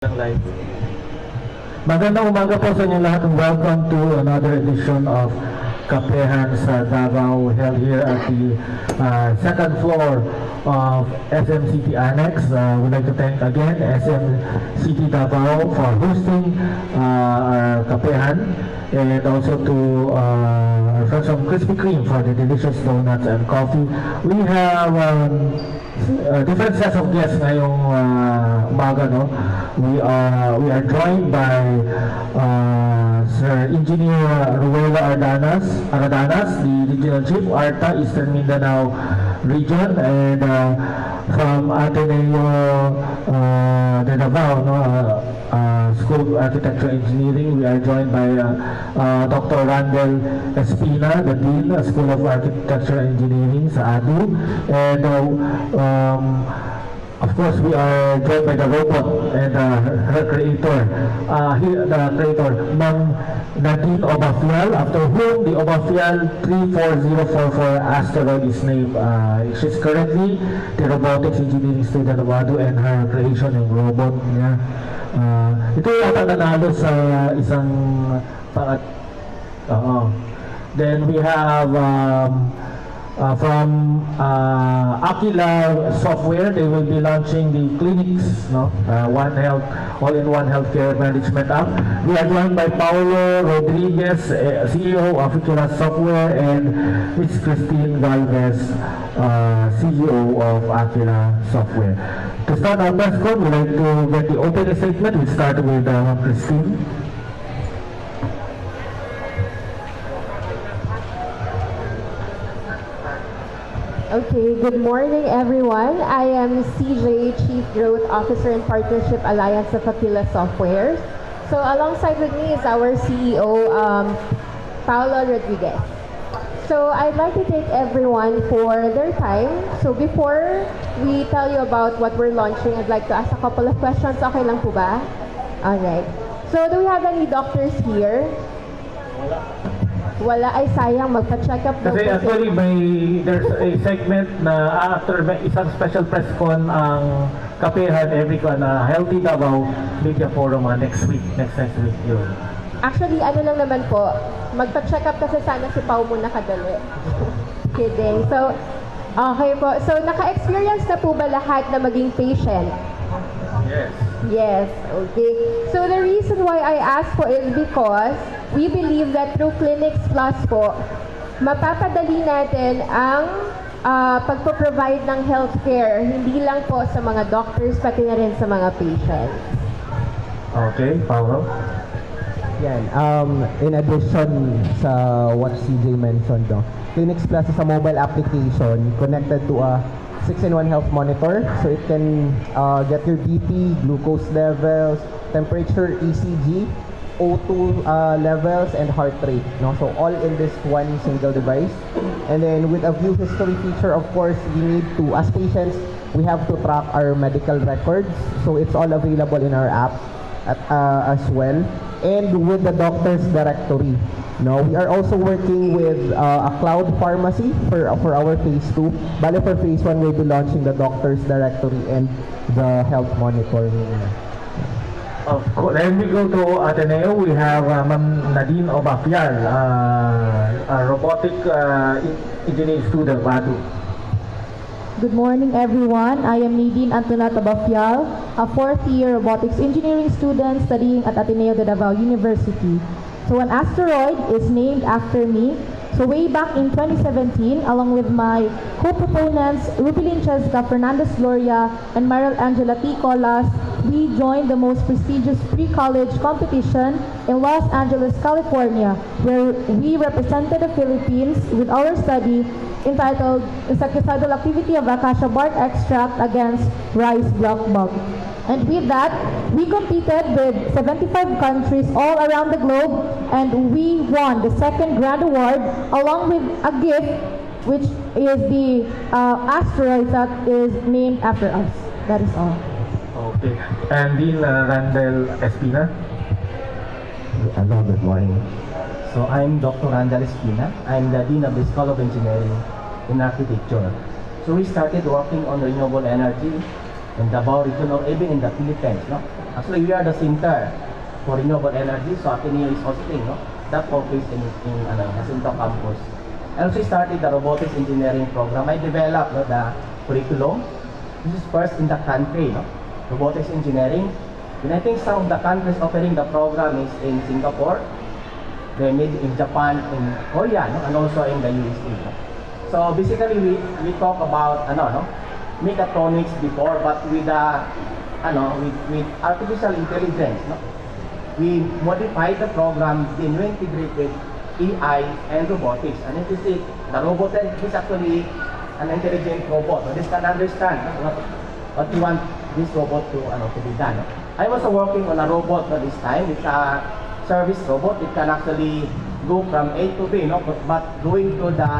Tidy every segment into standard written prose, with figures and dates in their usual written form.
Live. Magandang umaga po sa inyo lahat and welcome to another edition of Kapehan sa Davao, held here at the second floor of SM City Annex. We'd like to thank again SM City Davao for hosting our Kapehan, and also to our friends from Krispy Kreme for the delicious donuts and coffee. We have different sets of guests ngayong umaga, no? We are joined by Sir Engineer Ruela Aradanas, the Regional Chief, ARTA, Eastern Mindanao Region, and from Ateneo de Davao, no? School of Architecture Engineering, we are joined by Dr. Randel Espina, the Dean, School of Architecture Engineering sa ADU, and of course we are joined by the robot and her creator, the creator, Ma'am Nadine Obafial, after whom the Obafial 34044 asteroid is named. She's currently the robotics engineering student of ADU, and her creation yung robot niya. Ito yata nanalo sa isang Then we have from Aquila Software. They will be launching the clinics, no? One Health, all-in-one healthcare management app. We are joined by Paulo Rodriguez, CEO of Aquila Software, and Ms. Christine Galvez, CEO of Aquila Software. To start our press con, we'd like to get the opening statement. We start with Christine. Okay, good morning everyone. I am CJ, Chief Growth Officer and Partnership Alliance of Aquila Software. So alongside with me is our CEO, Paulo Rodriguez. So I'd like to thank everyone for their time. So before we tell you about what we're launching, I'd like to ask a couple of questions. Okay lang po ba? Alright. So do we have any doctors here? Wala, ay sayang, magpa-check up daw. Kasi actually there's a segment na after may isang special press con ang Kapehan every Healthy Davao Media Forum next week yun. Actually, ano lang naman po, magpa-check up kasi sana si Pao muna kadali. Kidding. So, okay po. So, naka-experience na po ba lahat na maging patient? Yes. Yes, okay. So the reason why I asked po is because we believe that through Clinics Plus po, mapapadali natin ang pagpo-provide ng healthcare, hindi lang po sa mga doctors, pati na rin sa mga patients. Okay, Paulo? Yan, in addition sa what CJ mentioned, no, Clinics Plus is a mobile application connected to a 6-in-1 health monitor, so it can get your BP, glucose levels, temperature, ECG, O2 levels, and heart rate. No? So all in this one single device. And then with a view history feature, of course, we need to, as patients, we have to track our medical records. So it's all available in our app as well. And with the doctor's directory. No, we are also working with a cloud pharmacy for our phase 2. Bale for phase 1, we'll be launching the doctor's directory and the health monitoring. Of course, then we go to Ateneo. We have Ma'am Nadine Obafial, a robotic engineering student, ADU. Good morning, everyone. I am Nadine Antonata Bafial, a fourth-year robotics engineering student studying at Ateneo de Davao University. So an asteroid is named after me. So way back in 2017, along with my co-proponents, Rupilin Cheska, Fernandez Gloria, and Meryl Angela T. Colas, we joined the most prestigious pre-college competition in Los Angeles, California, where we represented the Philippines with our study entitled Insecticidal Activity of Acacia Bark Extract Against Rice Block Bug. And with that, we competed with 75 countries all around the globe, and we won the second grand award along with a gift, which is the asteroid that is named after us. That is all. Okay. And Dean Randel Espina. Hello, good morning. So I'm Dr. Randel Espina. I'm the Dean of the School of Engineering in Architecture. So we started working on renewable energy in Davao region or even in the Philippines, no? Actually, we are the center for renewable energy, so Ateneo is hosting that office in Jacinto campus. I also started the robotics engineering program. I developed the curriculum. This is first in the country, robotics engineering. And I think some of the countries offering the program is in Singapore, they made in Japan, in Korea, and also in the USA. So basically, we talk about mechatronics before, but with with artificial intelligence. We modified the program, then we integrated AI and robotics. And if you see, the robot is actually an intelligent robot. So this can understand what you want this robot to be done. I was working on a robot this time. It's a service robot. It can actually go from A to B, but going to the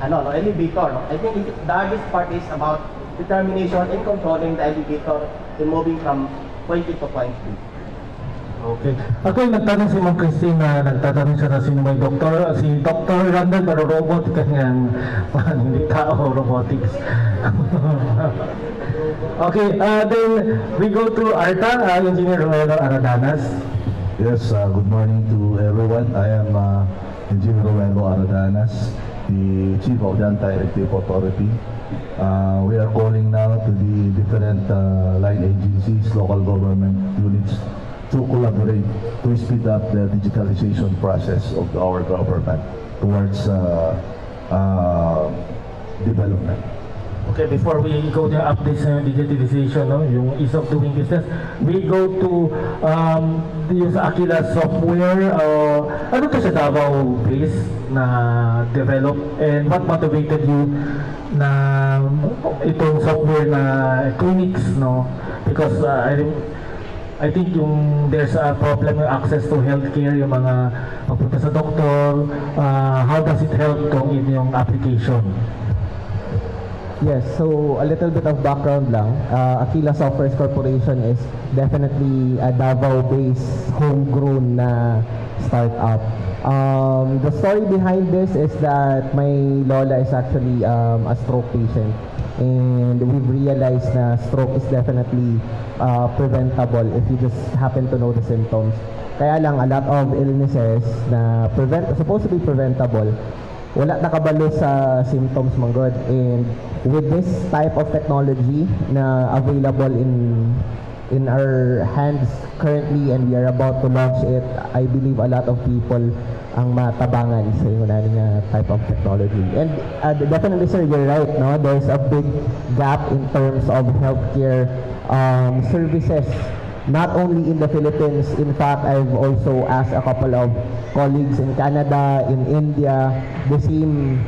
elevator. I think the hardest part is about determination in controlling the elevator and moving from point A to point B. Okay. Ako yung nagtanong si Ma'am Christine na nagtatanong siya na sino may doktor. Si Dr. Randall pero robot kanyang hindi tao robotics. Okay, then we go to Arta, Engineer Roelo Aradanas. Yes, good morning to everyone. I am Engineer Roelo Aradanas, the Chief of the Anti-Elective Authority. We are calling now to the different line agencies, local government units to collaborate to speed up the digitalization process of our government towards development. Okay, before we go to updates sa digitalization, yung ease of doing business, we go to yung sa Aquila software. Ano to sa Davao base na develop and what motivated you na itong software na clinics, because I think there's a problem with access to healthcare, yung mga pagpunta sa doktor. How does it help tong inyong application? Yes, so a little bit of background lang. Aquila Softwares Corporation is definitely a Davao-based homegrown na startup. The story behind this is that my lola is actually a stroke patient, and we've realized na stroke is definitely preventable if you just happen to know the symptoms. Kaya lang, a lot of illnesses na supposed to be preventable, wala nakabalo sa symptoms manggod. And with this type of technology na available in our hands currently, and we are about to launch it, I believe a lot of people ang matabangan sa yung type of technology. And definitely, sir, you're right, there's a big gap in terms of healthcare services, not only in the Philippines. In fact, I've also asked a couple of colleagues in Canada, in India, the same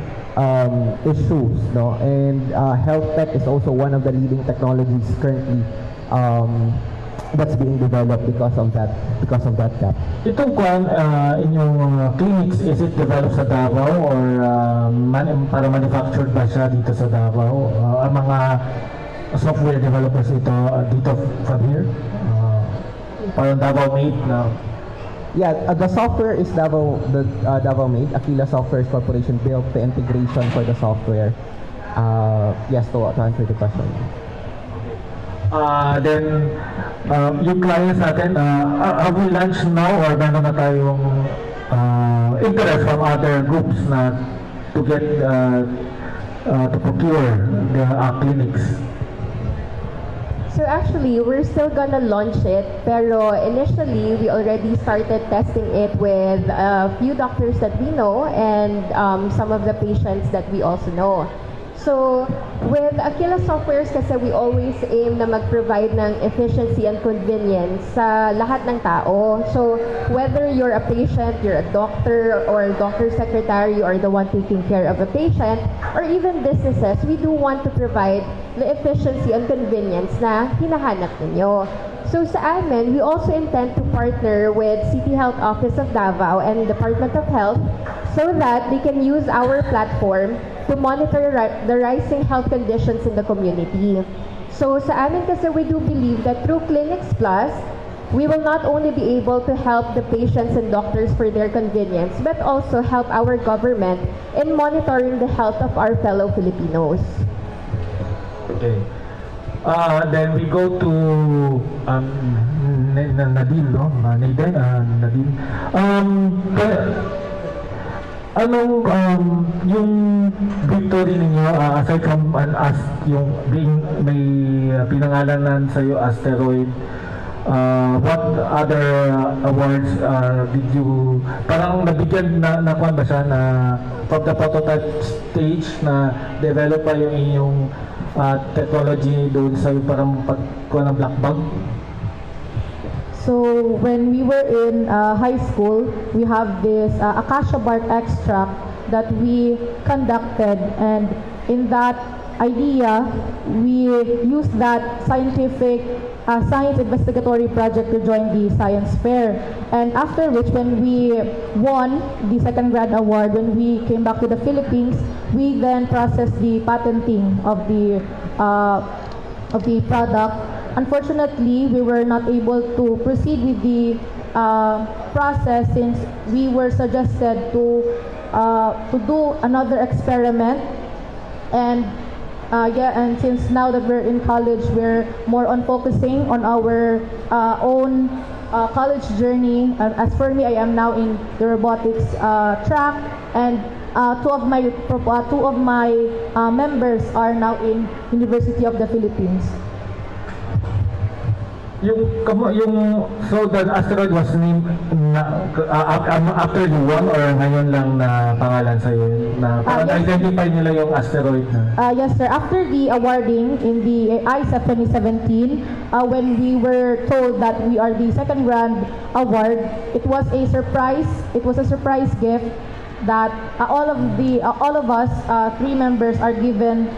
issues, and health tech is also one of the leading technologies currently that's being developed because of that gap. Itong inyong clinics, is it developed sa Davao or para manufactured ba siya dito sa Davao? Ang mga software developers dito from here? Parang Davao made na? Yeah, the software is Davao made. Aquila Softwares Corporation built the integration for the software. Yes, to answer the question. Then, yung clients natin, have we launched now or meron na tayong interest from other groups na to get to procure the clinics? So actually, we're still gonna launch it, pero initially, we already started testing it with a few doctors that we know and some of the patients that we also know. So, with Aquila Softwares kasi we always aim na mag-provide ng efficiency and convenience sa lahat ng tao. So, whether you're a patient, you're a doctor, or a doctor secretary, or the one taking care of a patient, or even businesses, we do want to provide the efficiency and convenience na hinahanap ninyo. So sa amin, we also intend to partner with City Health Office of Davao and Department of Health so that they can use our platform to monitor the rising health conditions in the community. So sa amin kasi we do believe that through Clinics Plus, we will not only be able to help the patients and doctors for their convenience, but also help our government in monitoring the health of our fellow Filipinos. Okay. Then we go to Nadine, no? Nadine. Anong yung victory ninyo aside from as yung being may pinangalanan sa iyo asteroid, what other awards did you parang nabigyan na kuan ba siya na from the prototype stage na develop pa yung inyong technology doon sa parang pagkuha ng black bag? So when we were in high school, we have this acacia bark extract that we conducted, and in that idea, we used that scientific science investigatory project to join the science fair. And after which, when we won the second grant award, when we came back to the Philippines, we then processed the patenting of the product. Unfortunately, we were not able to proceed with the process since we were suggested to do another experiment, and and since now that we're in college, we're more on focusing on our own college journey. As for me, I am now in the robotics track, and two of my members are now in University of the Philippines. So the asteroid was named after you won or ngayon lang na pangalan sa iyo na parang Yes. identify nila yung asteroid na Yes, sir. After the awarding in the ISEF 2017, when we were told that we are the second grand award, it was a surprise. It was a surprise gift that all of us, three members, are given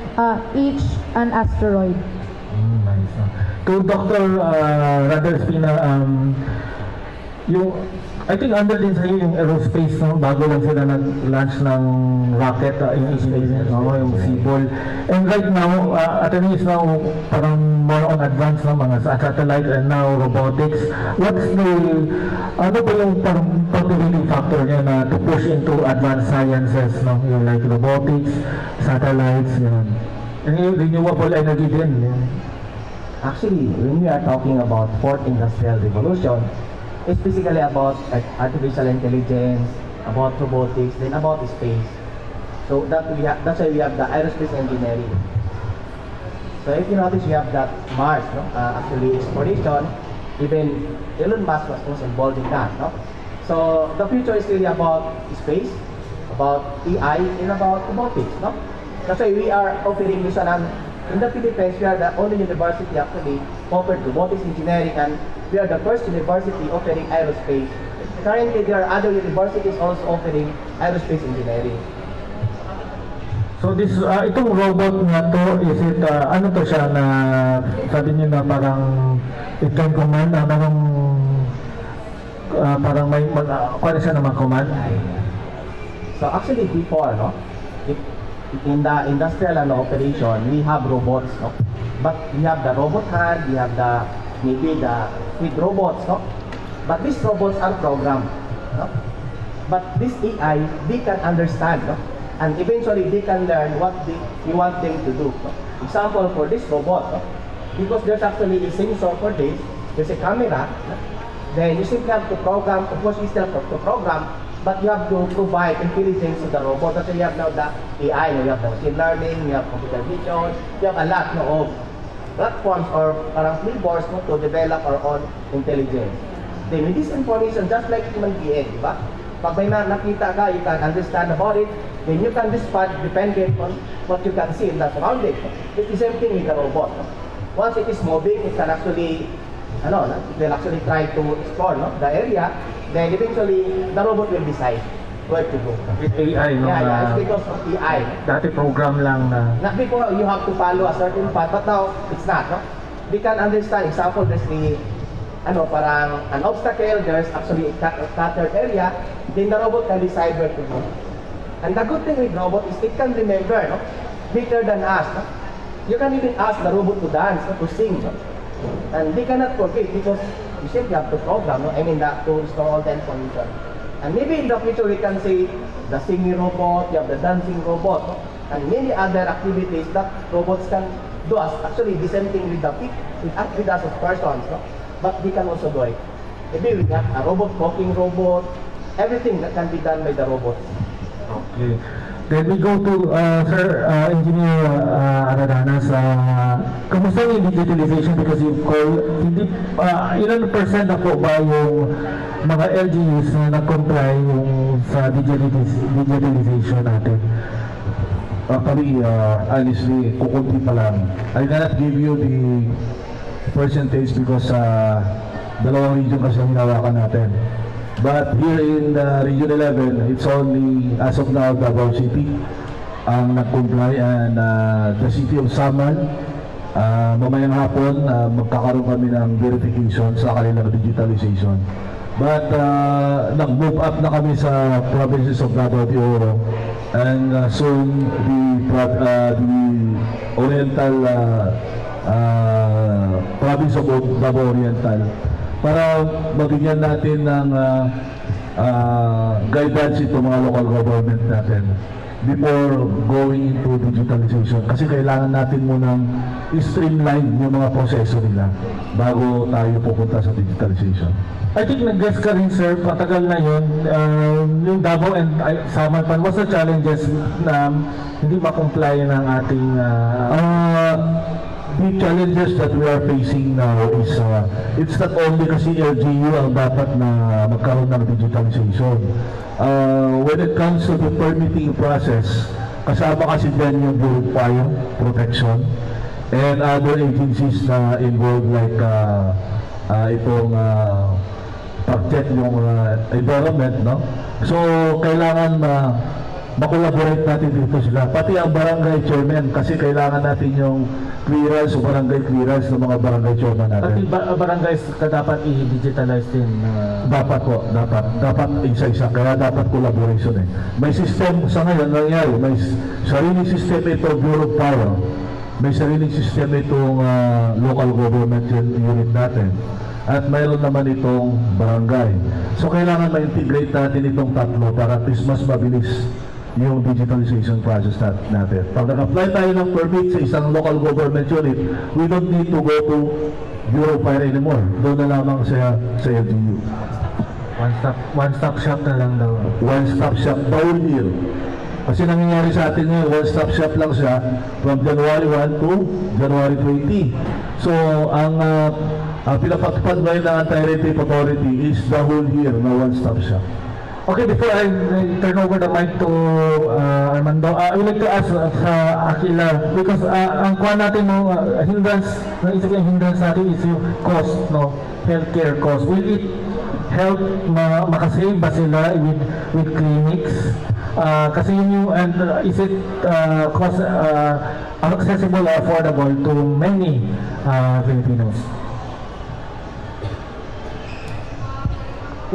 each an asteroid. nice. To Dr. Radar Espina, yung I think under din sa iyo yung aerospace, no? Bago lang sila nag-launch ng rocket, yung yung Seaball. And right now, Ateneo is now parang more on advanced na mga satellite and now robotics. What's the, ano ba yung parang motivating factor niya na to push into advanced sciences, no? Yung like robotics, satellites, yun. And yung renewable energy din, yun. Actually, when we are talking about fourth industrial revolution, it's basically about artificial intelligence, about robotics, then about space. So that's why we have the aerospace engineering. So if you notice, we have that Mars, no? Actually exploration. Even Elon Musk was involved in that, no? So the future is really about space, about AI, and about robotics, no? That's why we are offering this one. In the Philippines, we are the only university actually offered robotics engineering, and we are the first university offering aerospace. Currently, there are other universities also offering aerospace engineering. So this, itong robot na to, is it, ano to siya na, sabi niyo na parang, it can command, parang may, paano siya naman command? So actually, before, no, in the industrial operation, we have robots, no? But we have the robot hand, we have the maybe the feed robots, no? But these robots are programmed, no? But this AI, they can understand, no? And eventually they can learn what you want them to do. No? Example for this robot, no? Because there's actually a sensor for this, there's a camera, no? Then you simply have to program. Of course, you still have to program, but you have to provide intelligence to the robot. That's why you have now the AI, you have the machine learning, you have computer vision, you have a lot of platforms or parang flavors to develop our own intelligence. Then with this information, just like human being, di ba? Pag may nakita ka, you can understand about it, then you can respond dependent on what you can see in the surrounding. It's the same thing with the robot. No? Once it is moving, it can actually, it will actually try to explore the area. Then eventually, the robot will decide where to go. With AI, no? Yeah, it's because of AI. Dati program lang na, Not before you have to follow a certain path, but now it's not. No? We can understand. Example, there's the parang an obstacle. There's actually a cluttered area. Then the robot can decide where to go. And the good thing with robot is it can remember, no? Better than us. No? You can even ask the robot to dance, no? To sing, no? And they cannot forget because you simply have to program, no? I mean, to store all the information. And maybe in the future we can say the singing robot, you have the dancing robot, no? And many other activities that robots can do us. Actually, the same thing with with us as persons, no? But they can also do it. Maybe we got a robot, walking robot, everything that can be done by the robot. Okay. Then we go to Sir Engineer Aradanas. Kamusta yung digitalization? Because you call, ilan percent na po ba yung mga LGUs na nag-comply yung sa digitalization natin? Actually, honestly, kukunti pa lang. I cannot give you the percentage because dalawang region kasi ang hinawakan natin. But here in Region 11, it's only, as of now, Davao City ang nag-comply, and the City of Samal, mamayang hapon, magkakaroon kami ng verification sa kanilang digitalization. But nag-move up na kami sa provinces of Davao de Oro, and soon the Oriental province of Davao Oriental, para mabigyan natin ng guidance ito mga local government natin before going into digitalization. Kasi kailangan natin munang i-streamline yung mga proseso nila bago tayo pupunta sa digitalization. I think nag-guess ka rin, sir, patagal na yun, yung Davao and Samal, what's the challenges na hindi ma-comply ng ating The challenges that we are facing now is it's not only kasi LGU ang dapat na magkaroon ng digitalization. When it comes to the permitting process, kasama kasi dyan yung Bureau of Fire Protection and other agencies na involved like itong pag-check yung environment, no? So, kailangan makolaborate natin dito sila. Pati ang barangay chairman, kasi kailangan natin yung clearance o barangay clearance ng mga barangay chairman pati natin. barangays ka dapat i-digitalize din? Dapat po, dapat isa-isa. Kaya dapat collaboration eh. May system sa ngayon nangyari, may sariling system ito Bureau of Fire. May sariling system itong local government unit natin. At mayroon naman itong barangay. So kailangan ma-integrate natin itong tatlo para at least mas mabilis yung digitalization process natin. Pag nag-apply tayo ng permit sa isang local government unit, we don't need to go to Bureau of Fire anymore. Doon na lamang sa LGU. One-stop shop na lang daw. One-stop shop the whole year. Kasi nangyayari sa atin ngayon, one-stop shop lang siya from January 1 to January 20. So, ang pinapatupad ngayon ng Anti-Rape Authority is the whole year na one-stop shop. Okay, before I turn over the mic to Armando, I would like to ask sa Aquila, because ang kuha natin no, hindrance, naisip yung hindrance natin is yung cost, no? Healthcare cost. Will it help makasave ba sila with clinics? Kasi yun yung, and is it cost accessible or affordable to many Filipinos?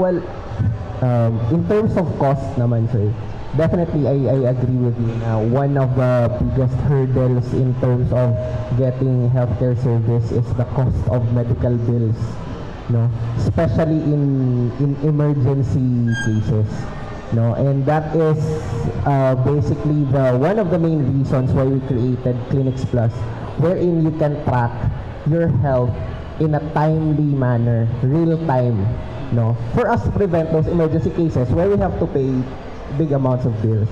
Well, in terms of cost naman, sir, definitely I agree with you na one of the biggest hurdles in terms of getting healthcare service is the cost of medical bills, no? Especially in emergency cases, no? And that is basically one of the main reasons why we created Clinics Plus, wherein you can track your health in a timely manner, real time, no, for us to prevent those emergency cases where we have to pay big amounts of bills.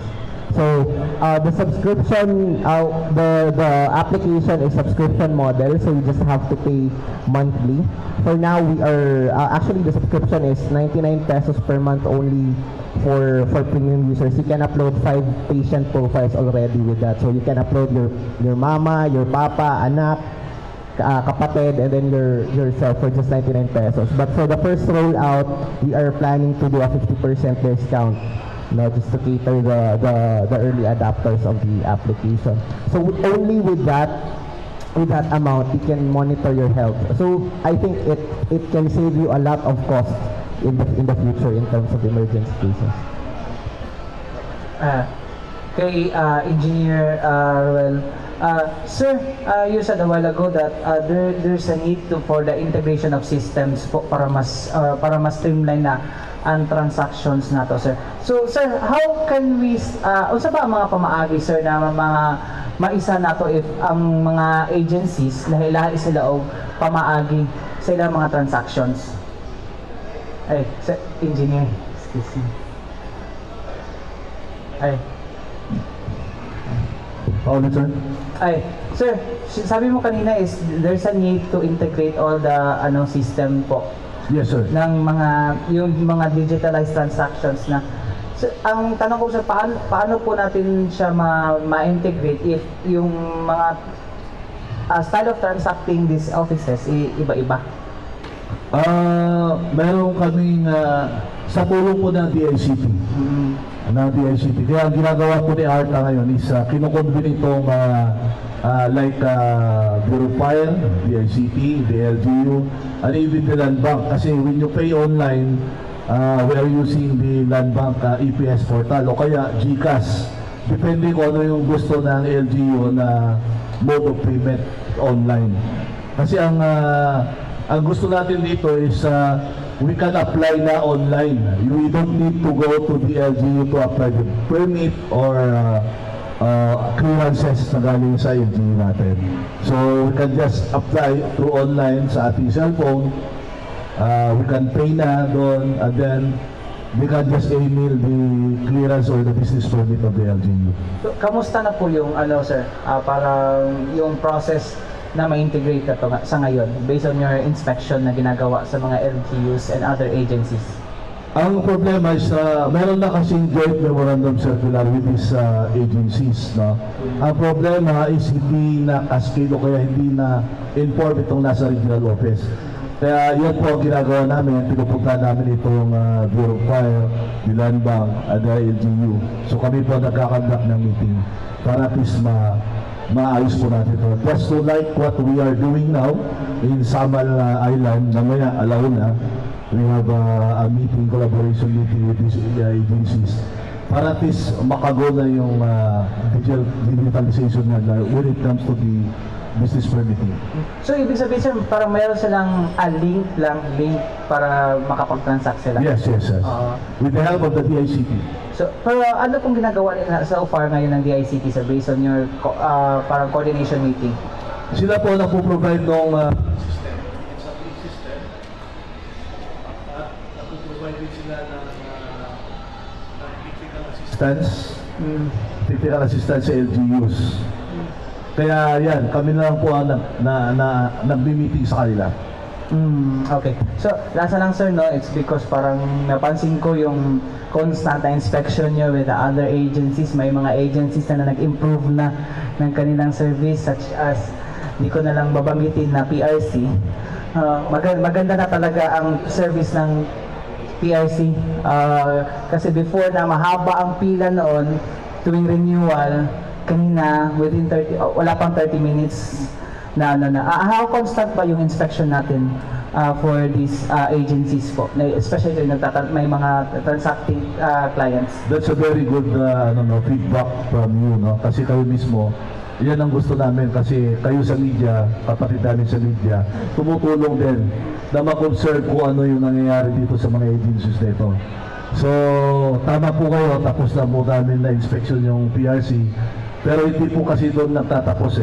So the subscription, the application is subscription model, so you just have to pay monthly. For now, we are actually the subscription is 99 pesos per month only for premium users. You can upload 5 patient profiles already with that. So you can upload your mama, your papa, anak, kapatid, and then yourself for just 99 pesos. But for the first rollout, we are planning to do a 50% discount, just to cater the early adopters of the application. So only with that amount, you can monitor your health. So I think it can save you a lot of cost in the future in terms of emergency cases. Kay Engineer Ruel, sir, you said a while ago that there's a need for the integration of systems para mas streamline na ang transactions nato, sir. So, sir, how can we unsa ba ang mga pamaagi, sir, na mga maisa nato if ang mga agencies lahi-lahi sila og pamaagi sa ilang mga transactions. Ay, engineer, excuse me. Ay, Paulit, sir. Ay, sir, sabi mo kanina is there's a need to integrate all the system po Yes, sir. ng yung mga digitalized transactions na. So, ang tanong ko sir, paano po natin siya ma-integrate if yung mga style of transacting these offices iba-iba? Meron kaming sa tulong po ng DICT. Ng DICT. Kaya ang ginagawa po ni Arta ngayon is kinukombine itong Bureau of Fire, DICT, the LGU, and even the Land Bank. Kasi when you pay online, we are using the Land Bank EPS portal o kaya GCash. Depende kung ano yung gusto ng LGU na mode of payment online. Kasi ang gusto natin dito is we can apply na online. We don't need to go to the LGU to apply the permit or clearances na galing sa LGU natin. So we can just apply through online sa ating cellphone. We can pay na doon and then we can just email the clearance or the business permit of the LGU. So, kamusta na po yung sir, para yung process na ma-integrate na to sa ngayon based on your inspection na ginagawa sa mga LGUs and other agencies? Ang problema is meron na kasing joint memorandum circular with these agencies, no? Ang problema is hindi na cascade o kaya hindi na inform itong nasa regional office. Kaya yun po ang ginagawa namin, pinupunta namin itong Bureau of Fire, the Land Bank, at the LGU. So kami po nagkakandak ng meeting para at least maayos po natin ito. Just to like what we are doing now in Samal Island, namaya Alauna, we have a meeting, collaboration meeting with these agencies para at least makago na yung digitalization nila when it comes to the business permitting. So, ibig sabihin sir, parang mayroon silang link para makapag-transact sila? Yes. With the help of the DICT. So, pero ano pong ginagawa nila so far ngayon ng DICT sir based on your parang coordination meeting? Sila po na po-provide ng technical assistance sa LGUs. Kaya yan, kami na lang po ang nagbi-meeting sa kanila. Okay. So, nasa lang sir, no? It's because parang napansin ko yung constant na inspection nyo with the other agencies. May mga agencies na nag-improve na ng kanilang service such as, di ko na lang babanggitin na PRC. Maganda na talaga ang service ng PRC. Kasi before na mahaba ang pila noon, tuwing renewal, kanina within 30, wala pang 30 minutes na how constant ba yung inspection natin for these agencies po, especially may mga transacting clients? That's a very good feedback from you, no? Kasi kayo mismo, yan ang gusto namin kasi kayo sa media, kapatid namin sa media, tumutulong din na ma-observe kung ano yung nangyayari dito sa mga agencies na ito. So, tama po kayo, tapos na po namin na inspection yung PRC, pero hindi po kasi doon nagtatapos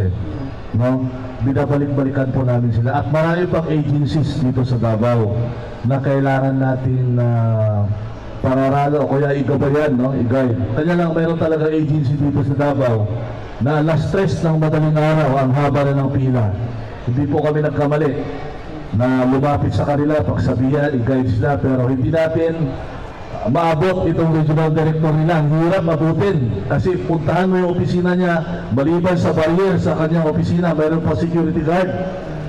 no? Binabalik-balikan po namin sila. At marami pang agencies dito sa Davao na kailangan natin pararalo o kaya igabayan, no? I-guide. Kanya lang mayroon talaga agency dito sa Davao na alas 3 ng madaling araw ang haba na ng pila. Hindi po kami nagkamali na lumapit sa kanila, pagsabihan, i-guide sila, pero hindi natin maabot itong regional director nila. Ang hirap mabutin kasi puntahan mo yung opisina niya, maliban sa barrier sa kanyang opisina, mayroon pa security guard,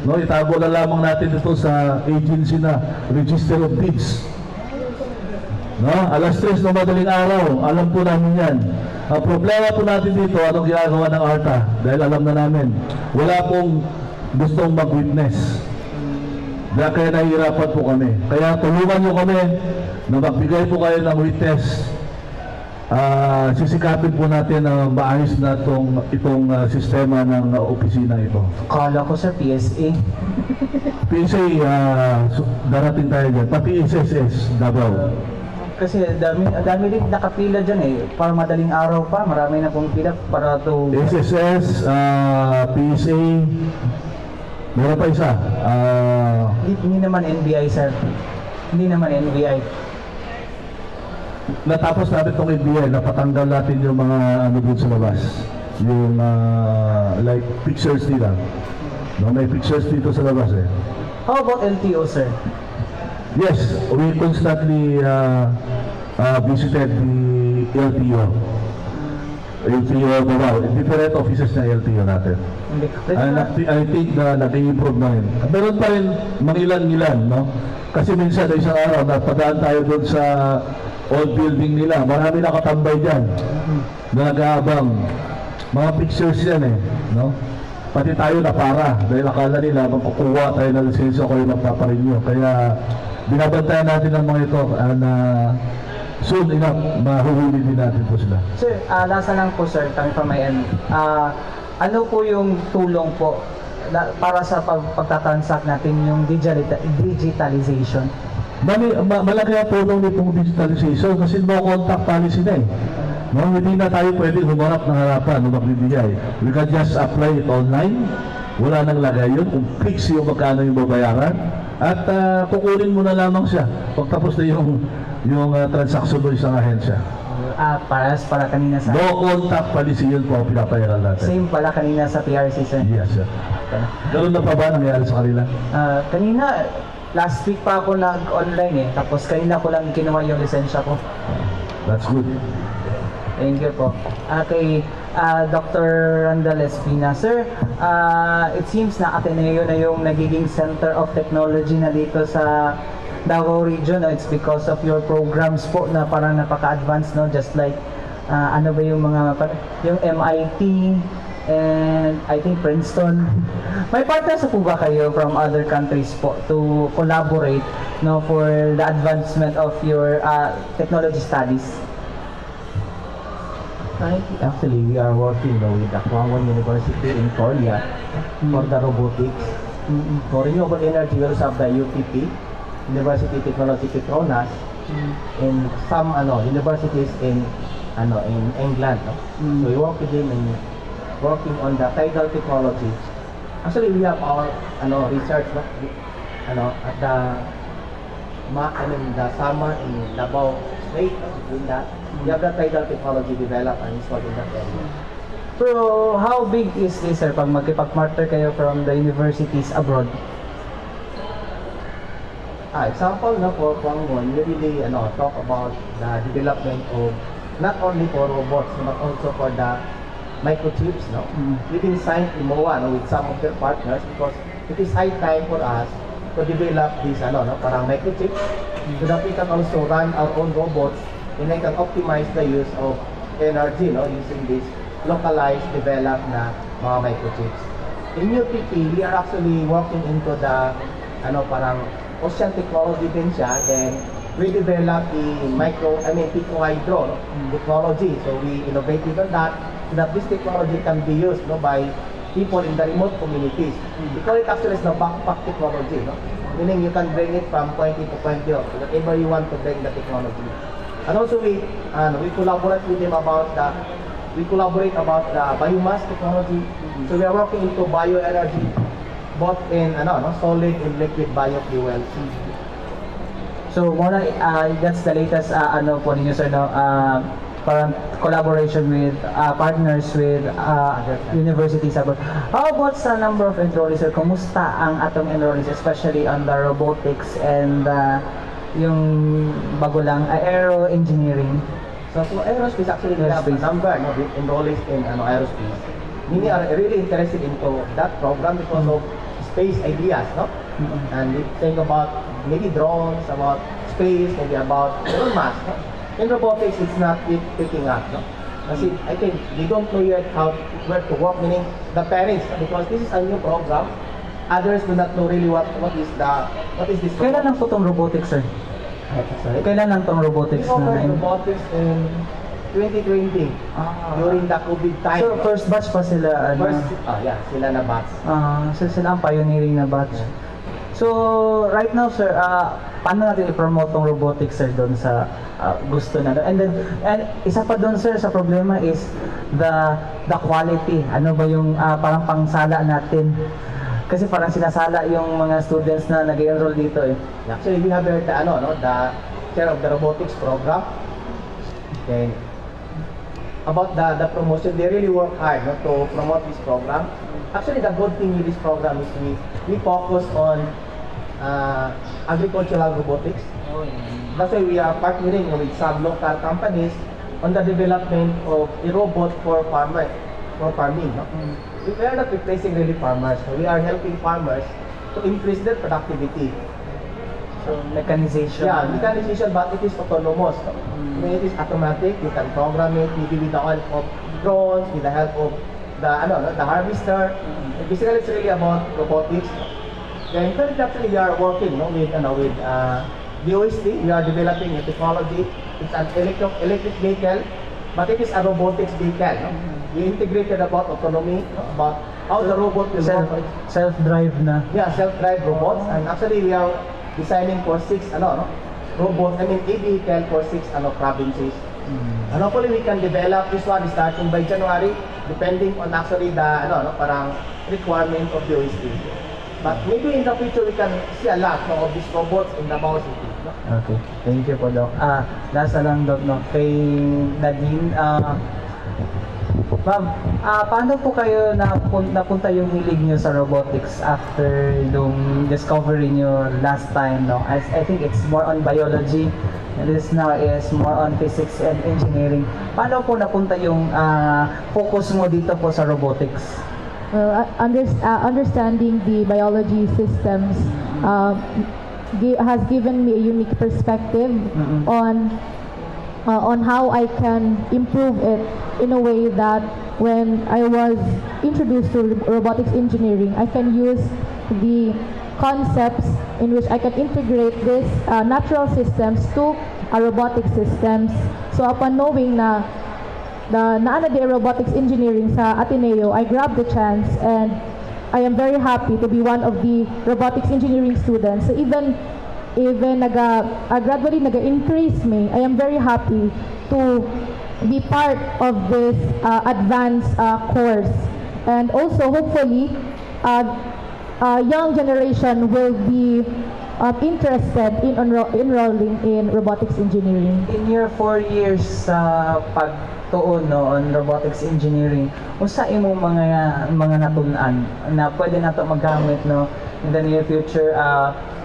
no? Itago na lamang natin ito sa agency na Register of Deeds, no? Alas 3 ng madaling araw, alam po namin yan. Ang problema po natin dito, anong ginagawa ng ARTA? Dahil alam na namin, wala pong gustong mag-witness. Kaya nahihirapan po kami. Kaya tulungan nyo kami na magbigay po kayo ng witness. Sisikapin po natin na maayos na itong sistema ng opisina ito. Kala ko sir, PSA. PSA, darating tayo dyan. Pati SSS, Davao. Kasi dami din nakapila dyan eh. Para madaling araw pa, marami na pong pila para to... SSS, PSA, meron pa isa. Hindi naman NBI, sir. Hindi naman NBI. Natapos natin itong NBI, napatanggal natin yung mga ano dun sa labas. Yung like pictures nila. No, may pictures dito sa labas eh. How about LTO, sir? Yes, we constantly visited the LTO. LTO Davao, different offices ng LTO natin. Hindi. And I think na nag-improve na rin. Meron pa rin mangilan-ngilan, no? Kasi minsan na isang araw, napadaan tayo doon sa old building nila. Marami nakatambay dyan. Na nag-aabang. Mga pictures yan eh, no? Pati tayo na para. Dahil akala nila, magkukuha tayo ng lisensya ko yung magpaparinyo. Kaya binabantayan natin ang mga ito na soon enough, mahuhuli din natin po sila. Sir, lasa lang po, sir, kami from my end. Ano po yung tulong po para sa pagtatransact natin yung digitalization? Malaki ang tulong nitong digitalization kasi no contact policy na eh. No, hindi na tayo pwede humarap ng harapan o magbibigay. We can just apply it online. Wala nang lagay yun. Kung fix yung magkano yung babayaran. At kukunin mo na lamang siya. Pag tapos na yung transaction mo isang ahensya. Para kanina sa... No contact policy yun po ang pinapayaran natin. Same pala kanina sa PRC, sir. Yes, sir. Ganun na pa ba nangyari sa kanila? Kanina, last week pa ako nag-online eh. Tapos kanina ko lang kinuha yung lisensya ko. That's good. Thank you po. Kay Dr. Randall Espina. Sir, it seems na Ateneo na yung nagiging center of technology na dito sa Davao region. It's because of your programs po na parang napaka-advanced, no? Just like, ano ba yung mga, yung MIT, and I think Princeton. May partners po ba kayo from other countries po to collaborate, no, for the advancement of your technology studies? Actually, we are working with the Kwangwon University in Korea for the robotics. For renewable energy, we also have the UTP, University Technology Petronas, in some universities in England. No? So we work with them in working on the tidal technology. Actually, we have our research at the summer in Davao State, in that we have the tidal technology developed and installed in that area. So, how big is this, sir, pag magkipag-partner kayo from the universities abroad? Example for Kwangwon, we really talk about the development of not only for robots but also for the microchips. We can sign MOA with some of their partners because it is high time for us to develop these parang microchips so that we can also run our own robots and they can optimize the use of energy using this localized developed na mga microchips. In UTP, we are actually working into the parang ocean technology din siya, then we develop the pico-hydro technology. So we innovated on that so that this technology can be used by people in the remote communities. We call it actually the backpack technology. Meaning you can bring it from point A to point B, so whatever you want to bring the technology. And also we collaborate with them about the biomass technology. So we are working into bioenergy, both in solid and liquid biofuels. So, muna, that's the latest po ninyo, sir, parang collaboration with partners with universities abroad. How about sa number of enrollees, sir? Kumusta ang atong enrollees, especially on the robotics and yung bago lang, aero engineering? So for aerospace, actually we have a number of enrollees in aerospace. Many are really interested into that program because of space ideas, and we think about maybe drones, about space, maybe about mass. In robotics, it's not yet picking up. Kasi I think they don't know yet where to work, meaning the parents, because this is a new program. Others do not know really what is this program. Kailan ang po tong robotics, sir? Sorry? Kailan ang tong robotics We offered na? robotics in 2020 during the COVID time. So, first batch pa sila? Sila na batch. So, sila ang pioneering na batch. So, right now, sir, paano natin i-promote tong robotics, sir, doon sa gusto na. And then, and isa pa doon, sir, sa problema is the quality. Ano ba yung parang pangsala natin? Kasi parang sinasala yung mga students na nag-enroll dito eh. Actually, we have here the, the chair of the robotics program. Okay. About the promotion, they really work hard to promote this program. Actually, the good thing with this program is we focus on agricultural robotics. That's why we are partnering with some local companies on the development of a robot for farming. No? We are not replacing really farmers. We are helping farmers to increase their productivity. So, mechanization. Yeah, mechanization, but it is autonomous. No? When it is automatic, you can program it maybe with the help of drones, with the help of the harvester. Basically, it's really about robotics. Then currently, actually, we are working with DOST. We are developing a technology. It's an electric vehicle, but it is a robotics vehicle. No? We integrated about autonomy, about how the robot will work. Self-drive na. Yeah, self-drive robots. And actually, we are designing for 6 robots, a vehicle for 6 provinces. And hopefully we can develop this one starting by January, depending on actually the parang requirement of the OST. But maybe in the future we can see a lot of these robots in Davao City. No? Okay, thank you po, Doc. Last na lang, Doc, no? Kay Nadine, ma'am, paano po kayo napunta yung hilig nyo sa robotics after yung discovery nyo last time, no? I think it's more on biology, and this now is more on physics and engineering. Paano po napunta yung focus mo dito po sa robotics? Well, understanding the biology systems has given me a unique perspective on how I can improve it in a way that when I was introduced to robotics engineering, I can use the concepts in which I can integrate these natural systems to robotic systems. So upon knowing na naanad robotics engineering sa Ateneo, I grabbed the chance and I am very happy to be one of the robotics engineering students. So even gradually increase me, I am very happy to be part of this advanced course. And also hopefully young generation will be interested in enrolling in robotics engineering. In your 4 years sa pagtuon on robotics engineering, usa imong mga natun-an na pwede nato magamit in the near future,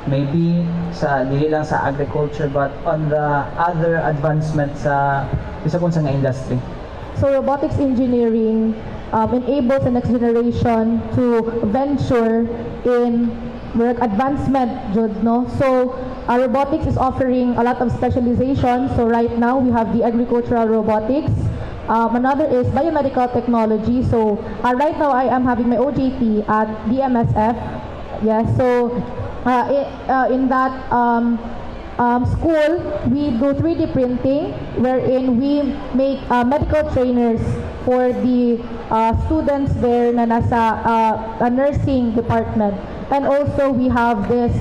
maybe sa dili lang sa agriculture but on the other advancement sa isa kung sa nga industry? So robotics engineering enables the next generation to venture in work advancement, no? So robotics is offering a lot of specialization. So right now we have the agricultural robotics. Another is biomedical technology. So right now I am having my OJT at DMSF. Yes, so in that school, we do 3D printing, wherein we make medical trainers for the students there na nasa nursing department. And also we have this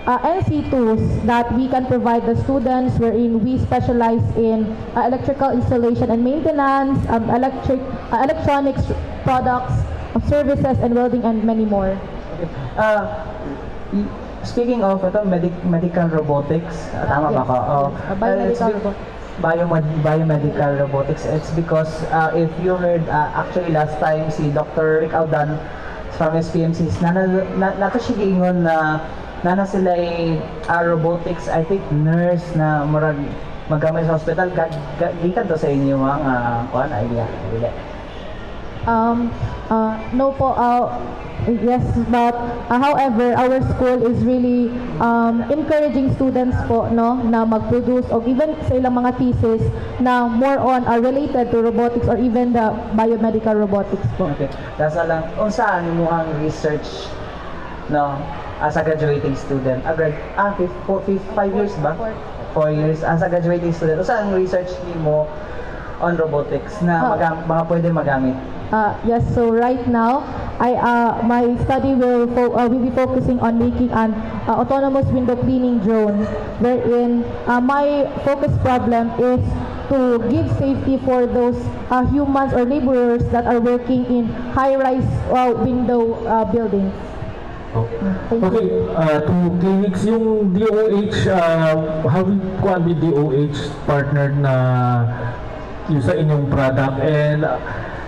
NC tools that we can provide the students, wherein we specialize in electrical installation and maintenance, electronics products, services, and welding, and many more. Speaking of medical robotics, tama ba ko? Biomedical robotics. It's because if you heard actually last time si Dr. Rick Aldan from SPMCs, nato siya giingon na nana sila robotics, I think nurse na murag magamay sa hospital. Gikan to sa inyo mga kuan idea. No po, yes, but however, our school is really encouraging students po, no, na mag-produce o even sa ilang mga thesis na more on related to robotics or even the biomedical robotics po. Okay. Dasa lang, unsaan mo ang research, no, as a graduating student? 5 years ba? 4 years as a graduating student. Unsaan ang research mo on robotics na mga pwede magamit? Yes, so right now, my study will be focusing on making an autonomous window cleaning drone, wherein my focus problem is to give safety for those humans or laborers that are working in high-rise window buildings. Thank Okay, you. to clinics, yung DOH, have you kuhan with DOH partnered na yung sa inyong product? And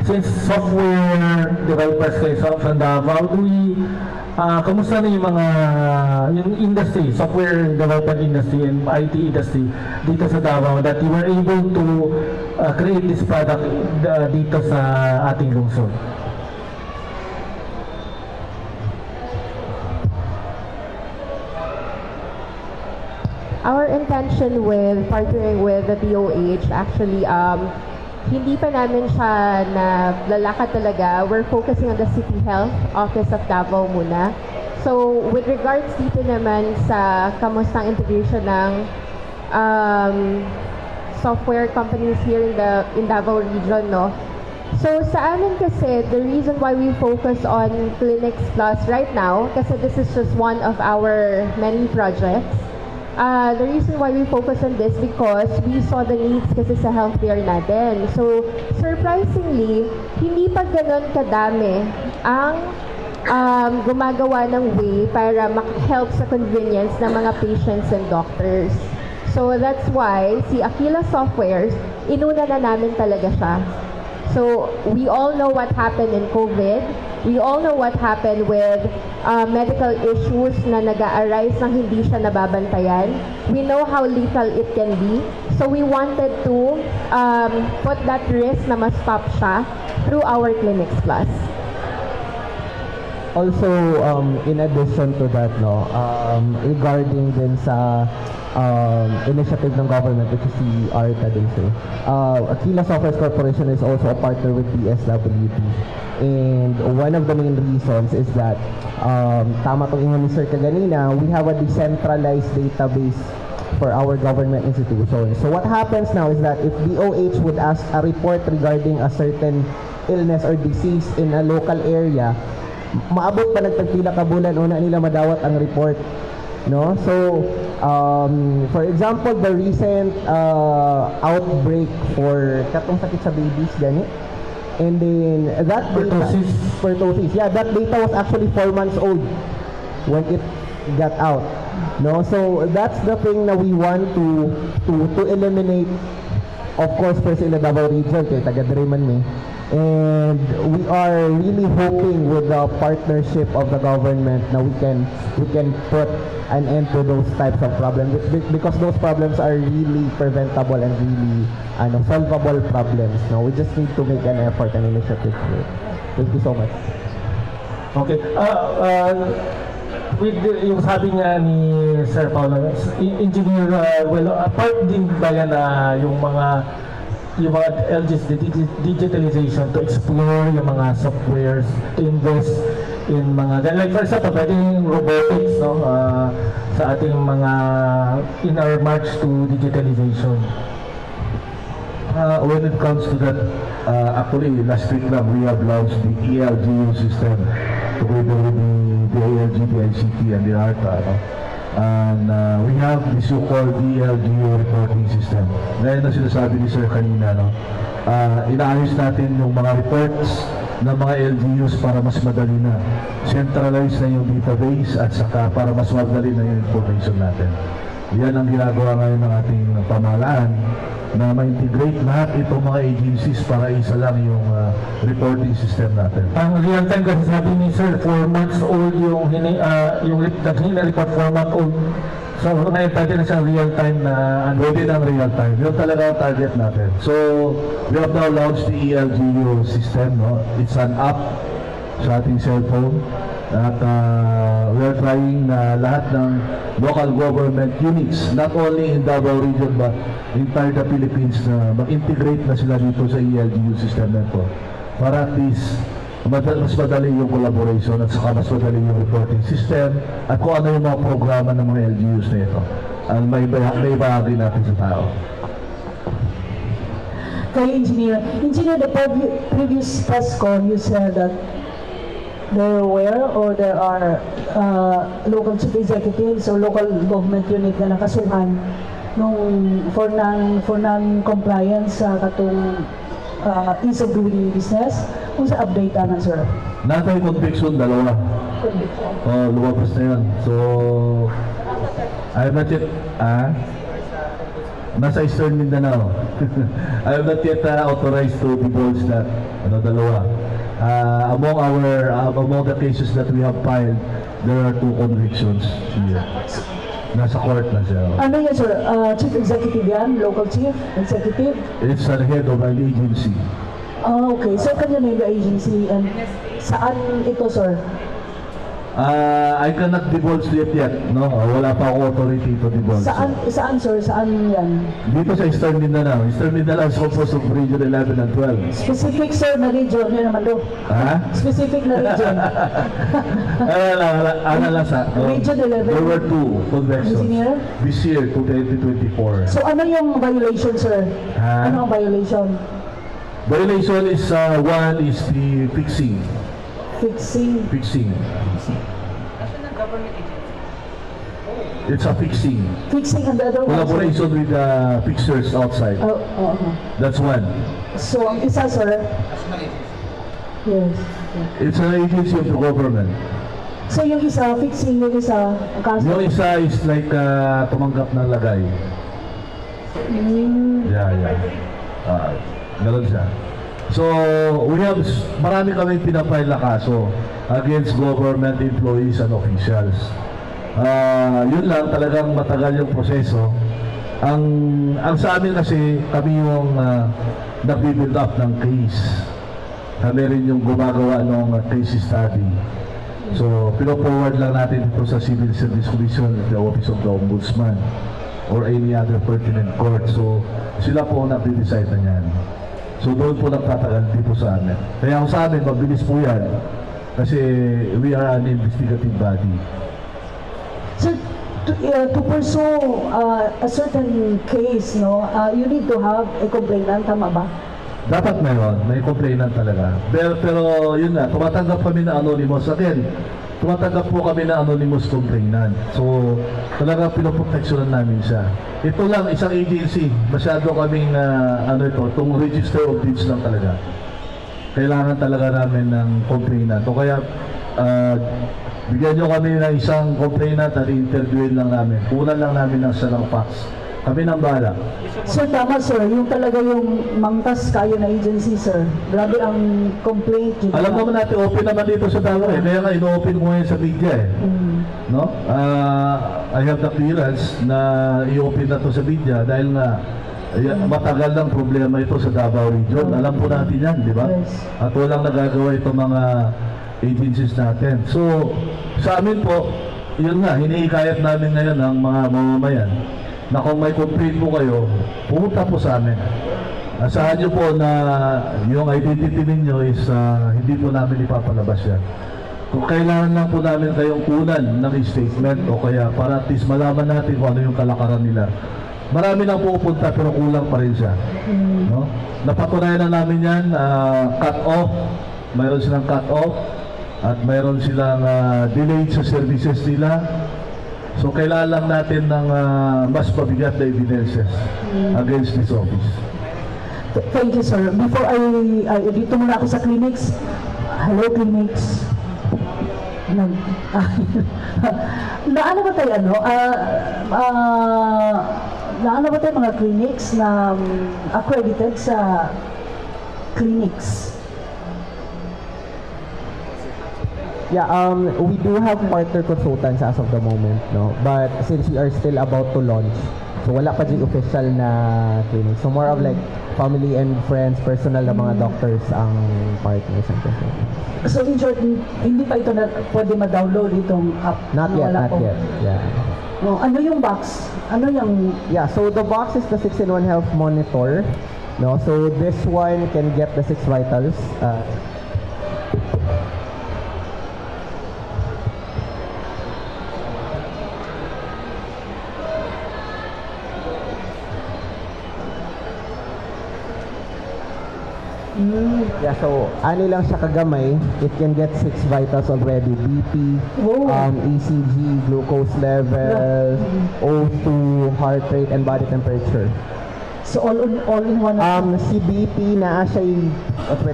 since software developers kayo sa Davao, kamusta na yung mga yung industry, software development industry and IT industry dito sa Davao that you were able to create this product dito sa ating lungsod? Our intention with partnering with the DOH, actually, hindi pa namin siya na lalakad talaga. We're focusing on the City Health Office of Davao muna. So, with regards dito naman sa kamustang integration ng software companies here in Davao region, no? So, sa amin kasi, the reason why we focus on Clinics Plus right now, kasi this is just one of our many projects. The reason why we focus on this because we saw the needs kasi sa healthcare natin. So, surprisingly, hindi pa ganun kadami ang gumagawa ng way para help sa convenience ng mga patients and doctors. So, that's why si Aquila Softwares, inuna na namin talaga siya. So, we all know what happened in COVID. We all know what happened with medical issues na nag-a-arise nang hindi siya nababantayan. We know how lethal it can be. So, we wanted to put that risk na ma-stop siya through our Clinics Plus. Also, in addition to that, no, regarding din sa initiative ng government, which is si ARTA din siya. Aquila Software Corporation is also a partner with DSWD. And one of the main reasons is that, tama itong inyo ni Sir kaganina, we have a decentralized database for our government institutions. So what happens now is that if DOH would ask a report regarding a certain illness or disease in a local area, maabot pa nagtagpila ka bulan una nila madawat ang report, no? So for example, the recent outbreak for katong sakit sa babies gani, and then that pertussis, yeah, that data was actually 4 months old when it got out, no? So that's the thing na we want to eliminate, of course, first in the Davao region kay taga diri man mi. And we are really hoping with the partnership of the government na we can put an end to those types of problems because those problems are really preventable and really solvable problems. No, we just need to make an effort and initiative to it. Thank you so much. Okay. With yung sabi nga ni Sir Paulo, engineer, well, apart din ba yan yung mga LG's digitalization to explore yung mga softwares, to invest in mga, like for example, pwedeng robotics, no, sa ating mga, in our march to digitalization. When it comes to that, actually last week lang we have launched the ELGU system together with the ALG, the ICT, and the ARTA. No? And we have the so-called ELGU reporting system. Dahil na sinasabi ni Sir kanina, no? Inaayos natin yung mga reports ng mga LGUs para mas madali na. Centralize na yung database at saka para mas madali na yung information natin. Yan ang ginagawa ngayon ng ating pamahalaan na ma-integrate lahat itong mga agencies para isa lang yung reporting system natin. Ang real time kasi sabi ni Sir, 4 months old yung report 4 months old. So, ngayon pwede na siyang real time na Pwede ng real time. Yun talaga ang target natin. So, we have now launched the ELGU system. No? It's an app sa ating cellphone. At we are trying na lahat ng local government units, not only in Davao region but entire the Philippines, na mag-integrate na sila dito sa ELGU system na ito. Para at least mas madali yung collaboration at saka mas madali yung reporting system at kung ano yung mga programa ng mga LGUs na ito. May bahagi natin sa tao. Kay Engineer, the previous press call, you said that they're aware, or there are local chief executives or local government unit na nakasuhan for non-compliance sa katong ease of doing business? Kung sa update na, sir? Natay conviction, dalawa. Oh, lumabas na yun. So, I have not yet, nasa Eastern Mindanao. I have not yet authorized to divulge that. Dalawa. Among the cases that we have filed, there are 2 convictions here. Nasa court na siya. Ano yan, sir? Chief executive yan? Local chief? Executive? It's the head of an agency. Okay. So, kanya na yung agency. And saan ito, sir? I cannot divulge it yet, no? Wala pa akong authority to divulge. Saan, sir? Saan yan? Dito sa Eastern Mindanao. Eastern Mindanao is composed of Region 11 and 12. Specific, sir, na region. Yan naman do. Ha? Specific na region. Region 11. There were 2 convictions Engineer? this year to 2024. So, ano yung violation, sir? Ha? Ano ang violation? Violation is, one is the fixing. Fixing. It's a fixing. Fixing and the other one, sir? Collaboration with the fixers outside. That's one. So, ang isa, sir? Yes. It's an agency of the government. So, yung isa, fixing, yung isa, ang kaso? Yung isa is like tumanggap ng lagay. Yeah. Ganun siya. So, we have, marami kami pinapile na kaso against government employees and officials. Yun lang, talagang matagal yung proseso. Ang sa amin kasi, kami yung nag-build up ng case. Kami rin yung gumagawa ng case study. So, pino-forward lang natin ito sa Civil Service Commission, the Office of the Ombudsman, or any other pertinent court. So, sila po nag-decide na yan. So, doon po nagtatagal dito sa amin. Kaya kung sa amin, mabilis po yan. Kasi we are an investigative body. So, to pursue a certain case, no, you need to have a complainant, tama ba? Dapat meron, may complainant talaga. Pero yun na, tumatanggap kami na anonymous. Again, tumatanggap po kami na anonymous complainant. So, talaga pinoproteksyonan namin siya. Ito lang, isang agency. Masyado kaming, itong register of deeds lang talaga. Kailangan talaga namin ng complainant. O kaya, bigyan nyo kami ng isang complainant at interviewin lang namin. Kunan lang namin ng salang facts. Kami nang bahala. Sir, tama, sir. Yung talaga yung mangtas kayo na agency, sir. Grabe ang complaint. Alam naman natin, open naman dito sa Davao eh. Kaya nga, ino-open ko ngayon sa media eh. No? I have the clearance na i-open na to sa media dahil nga matagal ng problema ito sa Davao region. Alam po natin yan, di ba? Yes. At walang nagagawa itong mga agencies natin. So, sa amin po, yun nga, hiniikayat namin ngayon ang mga mamamayan na kung may complaint po kayo, pumunta po sa amin. Asahan nyo po na yung identity ninyo is hindi po namin ipapalabas yan. Kung kailangan lang po namin kayong kunan ng statement o kaya para at least malaman natin kung ano yung kalakaran nila. Marami nang pupunta pero kulang pa rin siya. No? Napatunayan na namin yan, cut off, mayroon silang cut off at mayroon silang delayed sa services nila. So, kailangan lang natin ng mas mabigat na evidences against this office. Thank you, sir. Before dito muna ako sa clinics. Hello, clinics. Naano ba tayo, naano ba tayo mga clinics na accredited sa clinics? Yeah, we do have partner consultants as of the moment, no? But since we are still about to launch, so wala pa ding official na clinic. So more of like family and friends, personal na mga doctors ang partners and consultants. So in short, hindi pa ito na pwede ma-download itong app? Not yet, Wala not po. yet. Yeah. No, ano yung box? Ano yung... Yeah, so the box is the 6-in-1 Health Monitor. No, so this one can get the 6 vitals. Yeah, so ani lang siya kagamay, it can get 6 vitals already. BP, Oh. ECG, glucose level, O2, heart rate, and body temperature. So all in one. Si BP na siya yung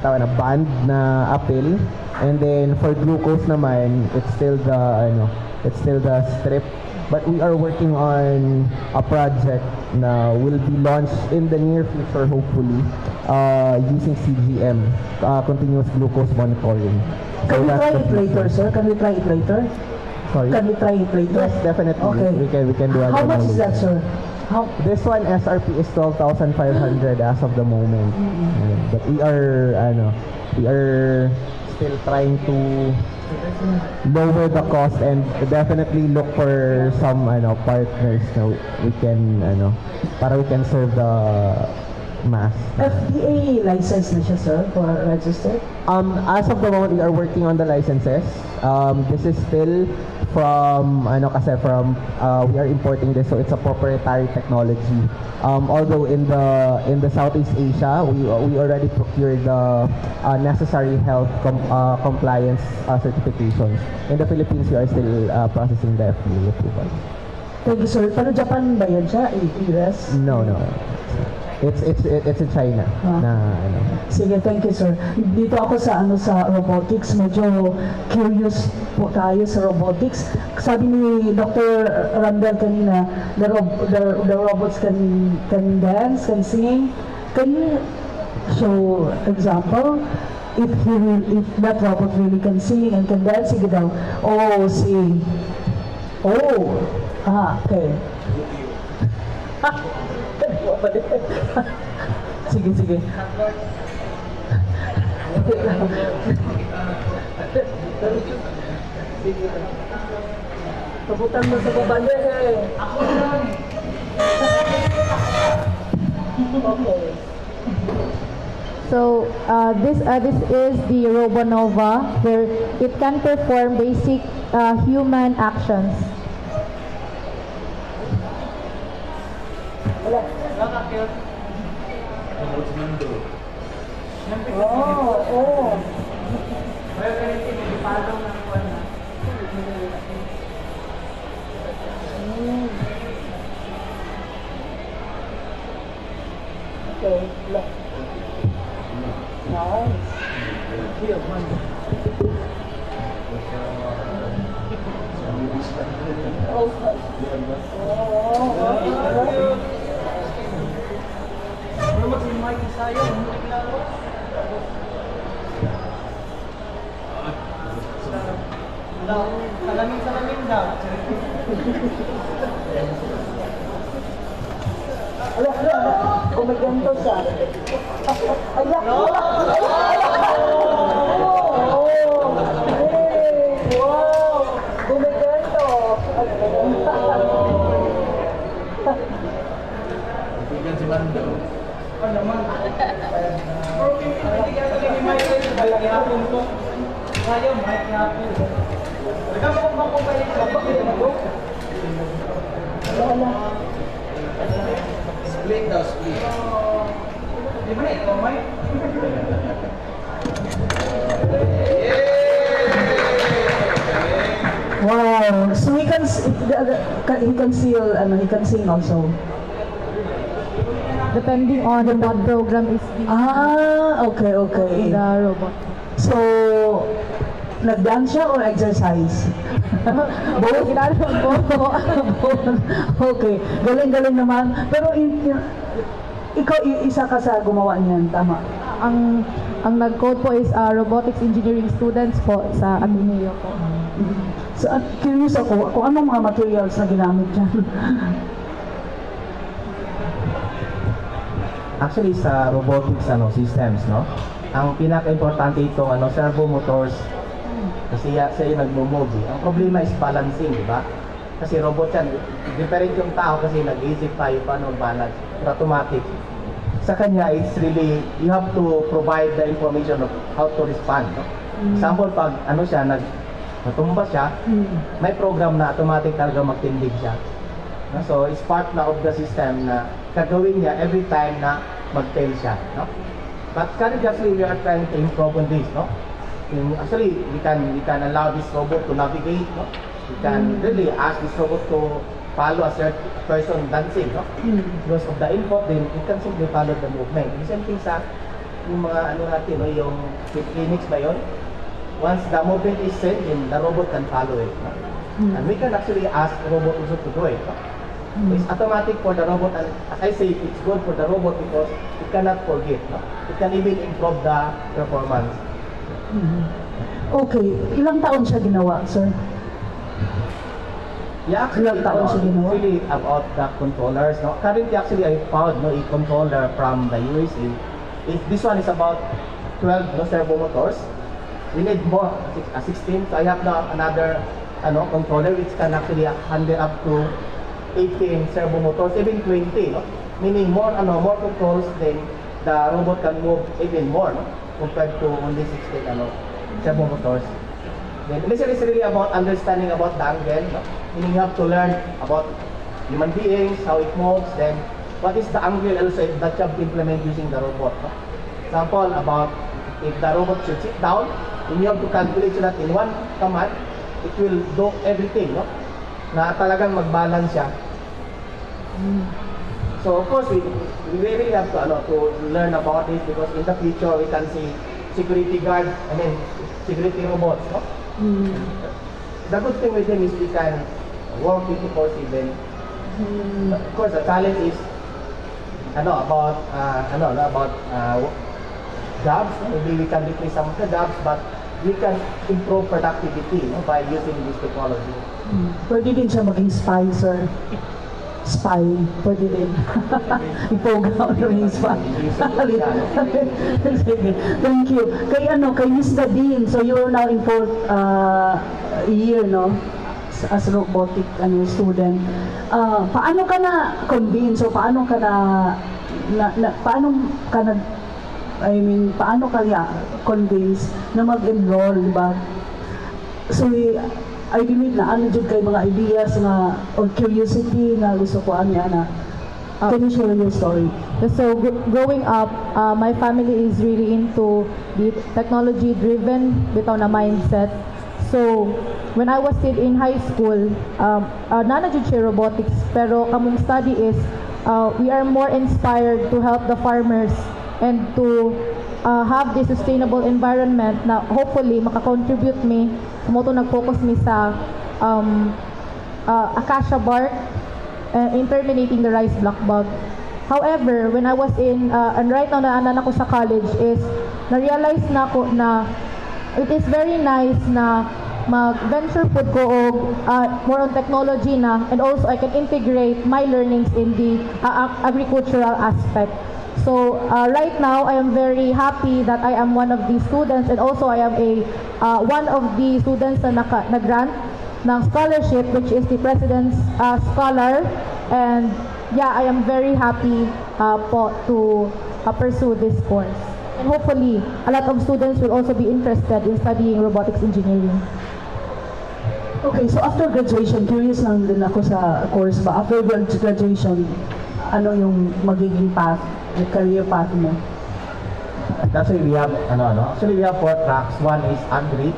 na band na apple. And then for glucose naman, it's still the strip. But we are working on a project na will be launched in the near future, hopefully, using CGM, continuous glucose monitoring. Can we that's try the it later, future. sir? Can we try it later? Sorry? Can we try it later? Yes, definitely. Okay. We can do a How much is demo that, later. sir? How? This one SRP is 12,500 as of the moment. But we are still trying to lower the cost and definitely look for some partners na we can para we can serve the mass. FDA license na siya, sir, for registered? As of the moment, we are working on the licenses. This is still from we are importing this, so it's a proprietary technology. Although in the Southeast Asia, we already procured the necessary health compliance certifications. In the Philippines, we are still processing the FDA approval. Thank you, sir. Pero Japan ba yan siya? US? No. It's in China. Sige, thank you, sir. Dito ako sa robotics, medyo curious po tayo sa robotics. Sabi ni Dr. Randall kanina, the robots can dance, can sing. Can you show example? If that robot really can sing and can dance, sige daw. Oh, sing. Oh, okay. Sige. Pabutan mo sa baba niya eh. Okay. So this is the RoboNova, where it can perform basic human actions. Oh. Okay, look. Nice. Salamin daw. Ala. Kumaganto siya. Ala. Wow. Kumaganto. Bigyan si Mando. Ano naman? Hindi ka ni Michael, balaki hapon ko. Ayaw, Mike hapon. Nagkakong bang kumpanya sa bakit mo? Split daw, split. Di ba na ikaw, Mike? Wow. So he can sing also. Depending on what program is Okay. the robot. So, nag-dance siya or exercise? Both. Okay, galing-galing naman. Pero ikaw, isa ka sa gumawa niyan, tama? Ang nag-code po is robotics engineering students po sa Ateneo po. So, curious ako, kung anong mga materials na ginamit dyan. Actually sa robotics systems, no? Ang pinaka-importante itong servo motors kasi siya yung nagmo-move. Ang problema is balancing, di ba? Kasi robot yan, different yung tao kasi nag-isip tayo paano balance, automatic. Sa kanya, it's really, you have to provide the information of how to respond, no? Example, pag natumba siya, may program na automatic talaga magtindig siya. No? So, it's part na of the system na gagawin niya every time na mag-fail siya. No? But currently, actually, we are trying to improve on this, no? Actually, we can allow this robot to navigate, no? We can really ask this robot to follow a certain person dancing, no? Because of the input, then it can simply follow the movement. The same thing sa yung mga ano natin, no? Yung clinics ba yun? Once the movement is set, then the robot can follow it, no? And we can actually ask the robot also to do it, no? It's automatic for the robot, and as I say, it's good for the robot because it cannot forget, no? It can even improve the performance. Okay, ilang taon siya ginawa, sir? Yeah, actually, Ilang taon siya ginawa? really about the controllers, no? Currently, actually, I found, no, a controller from the USA. If this one is about 12, no, servo motors. We need more, 16. So I have now another, controller which can actually handle up to 18 servo motors, even 20, no? Meaning more controls, then the robot can move even more, no? Compared to only 16 servo motors. Then this is really about understanding about the angle, no? Meaning you have to learn about human beings, how it moves, then what is the angle also that you have to implement using the robot, no? Example about if the robot should sit down, then you have to calculate so that in one command, it will do everything, no? Na talagang mag-balance siya. So of course, we really have to learn about this because in the future we can see security guard, security robots, no? The good thing with them is we can work 24/7. Of course, the challenge is about jobs. Maybe we can replace some of the jobs, but we can improve productivity, no, by using this technology. Pwede din siya maging spy, sir. Spy, pwede din. Ipogaw na yung spy. Sige, thank you. Kay Miss Nadine, so you're now in fourth year, no? As a robotic student. Paano ka na convince, o paano ka convince na mag-enroll, diba? So, I believe na ano dyan kayo mga ideas na, or curiosity na gusto ko na. Can you share your story? So growing up, my family is really into the technology-driven bitaw na mindset. So when I was still in high school, nanajud siya robotics, pero kamong study is we are more inspired to help the farmers and to have this sustainable environment na hopefully makakontribute me. Kumoto nag-focus mi sa acacia bark in terminating the rice black bug. However, when I was and right now naanan ako sa college is na-realize na ako na it is very nice na mag-venture food ko og more on technology na, and also I can integrate my learnings in the agricultural aspect. So right now, I am very happy that I am one of the students, and also I am one of the students na nag-grant ng scholarship, which is the President's Scholar. And yeah, I am very happy po to pursue this course. And hopefully, a lot of students will also be interested in studying robotics engineering. Okay, so after graduation, curious lang din ako sa course ba? After graduation, ano yung magiging path, the career path mo? Actually, we have we have 4 tracks. One is agri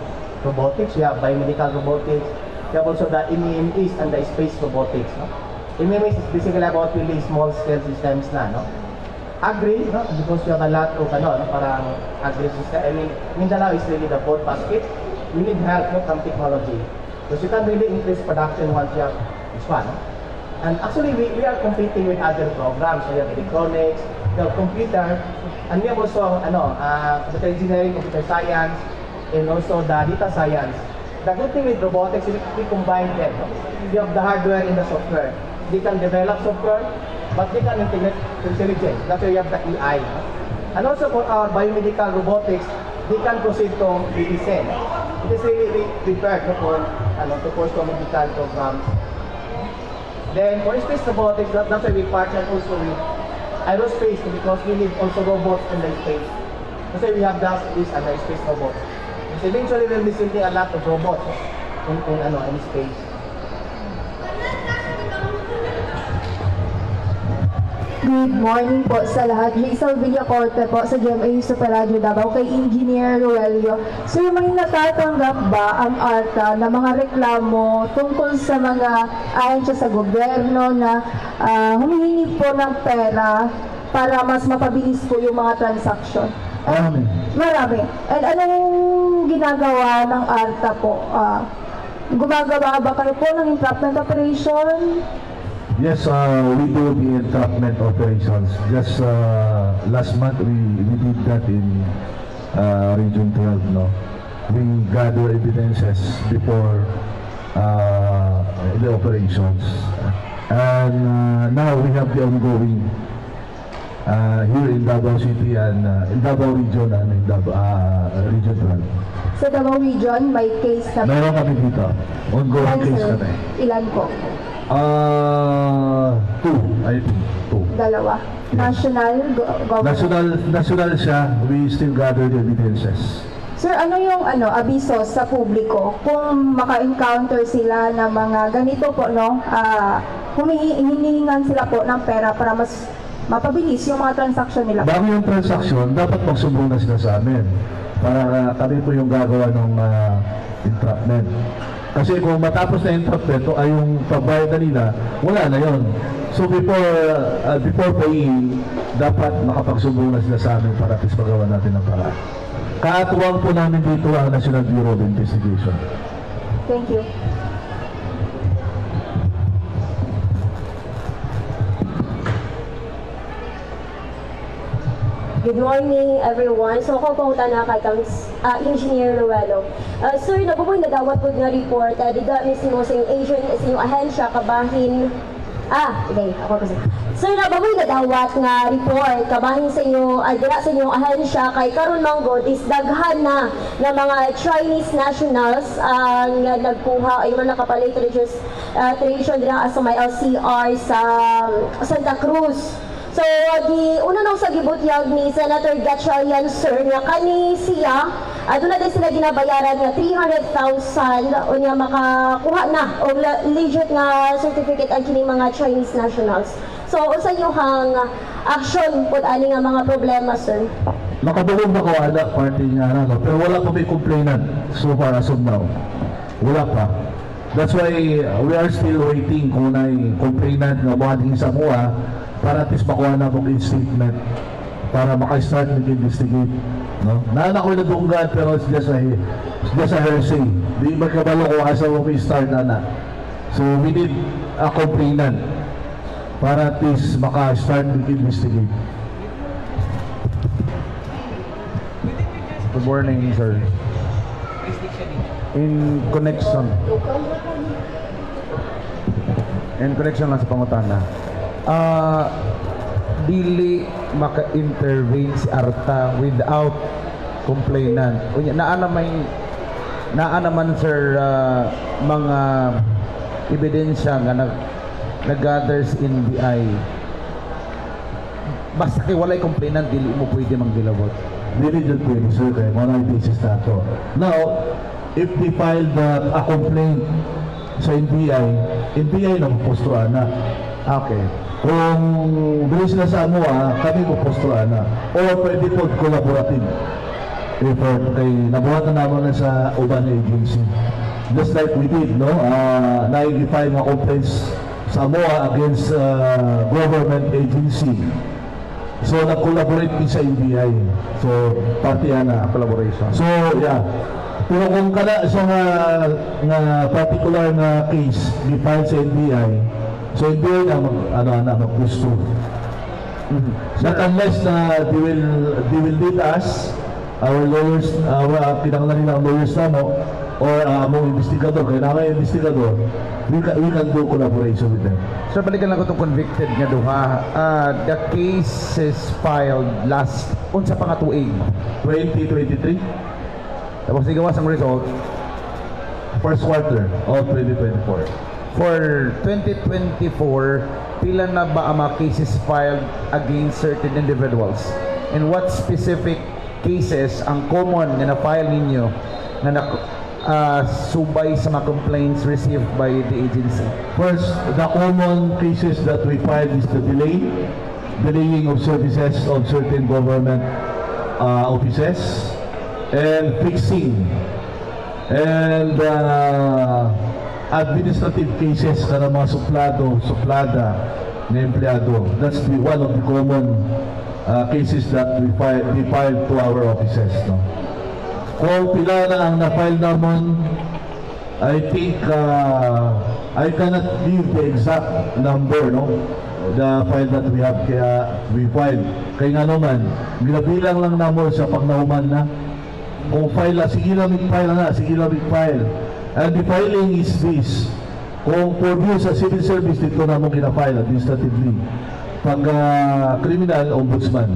robotics. We have biomedical robotics. We have also the MEMS and the space robotics. No? MEMS is basically about really small scale systems na, no? Agri, no? Because you have a lot of parang agri system. Mindanao is really the food basket. We need help, no, from technology. Because you can really increase production once you have this one. No? And actually, we are competing with other programs. So we have electronics, we have computer, and we have also computer engineering, computer science, and also the data science. The good thing with robotics is we combine them. No? We have the hardware and the software. They can develop software, but they can integrate intelligence. That's why we have the AI. No? And also for our biomedical robotics, they can proceed to medicine. It is really prepared, no, for to pursue medical programs. Then for space robotics, that's why we partner also with aerospace, because we need also robots in the space. That's why we have this space robots. Because eventually we'll be sending a lot of robots in space. Good morning po sa lahat. Hazel Villacorte po sa GMA Super Radio Davao kay Engineer Roelio. Sir, may natatanggap ba ang ARTA na mga reklamo tungkol sa mga ahensya sa gobyerno na humihingi po ng pera para mas mapabilis po yung mga transaksyon? Marami. Marami. And anong ginagawa ng ARTA po? Gumagawa ba kayo po ng entrapment operation? Yes, we do the entrapment operations. Just last month we did that in Region 12. No, we gather evidences before the operations, and now we have the ongoing here in Davao City and in Davao Region and in Region 12. Sa Davao Region, may case na Meron kami dito. Ongoing Ilan, case sir? kami. Ilan po? Two, I think. Two. Dalawa. National government. National siya, we still gather the evidences. Sir, ano yung abiso sa publiko kung maka-encounter sila ng mga ganito po, no? Hinihingan sila po ng pera para mas mapabilis yung mga transaksyon nila. Bago yung transaksyon, dapat magsumbong na sila sa amin para kami po yung gagawa ng entrapment. Kasi kung matapos na entrapment ay yung pagbayad na nila, wala na yon. So before paying, dapat makapagsumbong na sila sa amin para at least magawa natin ng paraan. Kaatuwang po namin dito ang National Bureau of Investigation. Thank you. Good morning, everyone. So, ako pangutan na kay Engineer Roelio. Sir, nabuboy nagawat po nga report. Diga mismo sa yung agent, sa yung ahensya, kabahin. Okay, ako kasi. Sir, nabuboy nagawat nga report. Kabahin sa inyo, dira sa inyong ahensya, kay karon manggod is daghan na mga Chinese nationals ang nagkuha, ay man nakapalit registration dira sa may LCR sa Santa Cruz. So, di una nang sa gibutyag ni Senator Gatchalian, sir, nga kani siya, doon natin sila ginabayaran nga 300,000 o nga makakuha na o legit nga certificate ang kining mga Chinese nationals. So, usa nyo hang action po ani nga mga problema, sir? Nakabulong na kawala party nga na, no? Pero wala pa may complainant so far as of now. Wala pa. That's why we are still waiting kung na complainant nga buhating sa mua para at least makuha na mong statement para maka-start mag-investigate. No? Naanak ko na dunggan pero it's just a hearsay. Di magkabalo kung asa mo may start na. So we need a complainant para at least maka-start mag-investigate. Good morning, sir. In connection lang sa pangutana, dili maka-intervene si ARTA without complainant. Naa naman sir mga ebidensya nga nag-gathers in BI. Basta kay walay complainant, dili mo pwede manggilabot. Dili dyan pwede, sir, kaya mga basis na ito. Now, if they filed a complaint sa NBI na postuan na. Okay. Kung bilis na sa AMUA, kami postuan na. Or pwede po collaborative effort kay nabuhat na naman na sa uban agency. Just like we did, no? 95 mga complaints sa AMUA against government agency. So, nag-collaborate din sa NBI. So, party na collaboration. So, yeah. Pero kung kada sa nga particular na case gi-file sa NBI, so NBI na mag-gusto. Not unless na they will lead us, our lawyers, pinanglan nila ang lawyers na mo, or among investigador, kaya naman yung investigador, we can do collaboration with them. Sir, balikan lang ko itong convicted nga duha. The case is filed last, unsa pa nga tuig? 2023, Tapos igawas ang result first quarter of 2024. for 2024. Pila na ba ang mga cases filed against certain individuals? And what specific cases ang common na na-file ninyo na subay sa mga complaints received by the agency? First, the common cases that we filed is the delay delaying of services of certain government offices, and fixing and administrative cases para mga suplada na empleyado. That's one of the common cases that we file to our offices. No? Kung pila na ang na-file naman, I think I cannot give the exact number, no? The file that we have, kaya we file. Kaya nga naman, ginabilang lang naman sa pagnahuman na. Kung file na, sige lang file na, sige lang file. And the filing is this. Kung for view sa civil service, dito naman kinafile administratively. Pag criminal, ombudsman.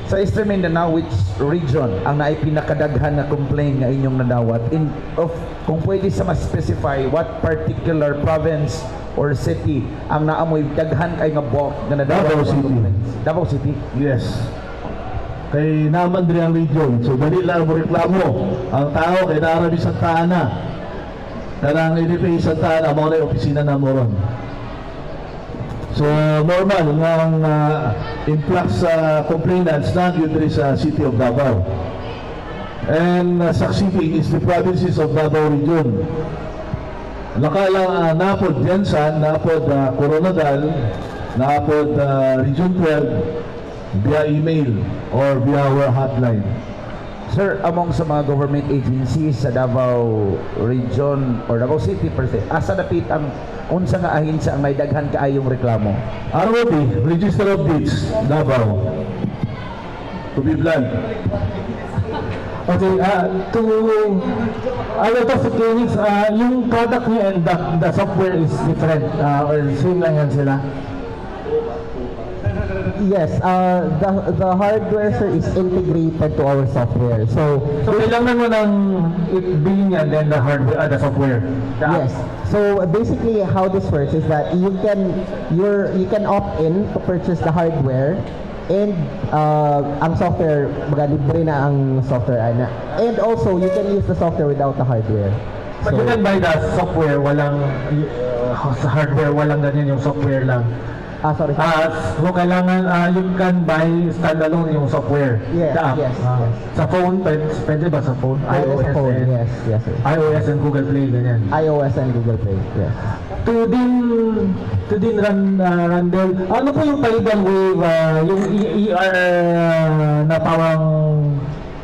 Sa Eastern Mindanao, which region ang naay pinakadaghan na complaint nga inyong nadawat? Kung pwede sa ma-specify, what particular province or city ang naamoy daghan kay nga bulk nga nadawat? Davao City. Davao City? Yes. Kay naman din ang region. So, dali lang mo reklamo. Ang tao, kay naarabi sa Tana. Karang inipay sa Tana, mga na yung opisina na mo ron. So, normal ng influx complainants na yun rin sa city of Davao. And succeeding is the provinces of Davao region. Nakalang napod Jensan, napod Coronadal, napod Region 12 via email or via our hotline. Sir, among sa mga government agencies sa Davao Region or Davao City per se, asa dapit ang unsa nga ahensiya ang may daghan kaayong reklamo? ROD, Register of Deeds, Davao. To be blunt. Okay, to a lot of clinics, yung product niya and the software is different or same lang yan sila. Yes, the hardware, sir, is integrated to our software. So kailangan mo ng billing yan, then the hardware, the software. yes. So basically, how this works is that you can opt in to purchase the hardware, and ang software, libre na ang software ana. And also, you can use the software without the hardware. But you can buy the software, walang sa hardware, walang ganyan, yung software lang. Sorry. So kailangan you can buy standalone yung software. Yes, the app. yes, yes. Sa phone, pwede ba sa phone? iOS phone, yes, yes, sir. iOS and Google Play, ganyan. iOS and Google Play, yes. To din Randel, ano po yung Tidal Wave, yung ER na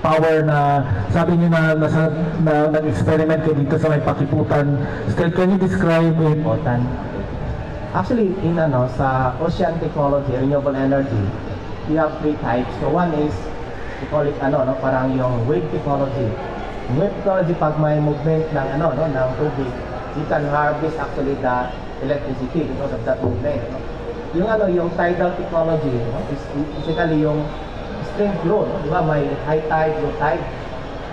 power na sabi niyo na nag-experiment kayo dito sa may Pakiputan. Still, can you describe it? Actually, sa ocean technology, renewable energy, we have three types. So one is, we call it parang yung wave technology. Yung wave technology, pag may movement ng ng tubig, you can harvest actually the electricity because of that movement. Yung tidal technology, is basically yung stream flow, di ba? May high tide, low tide.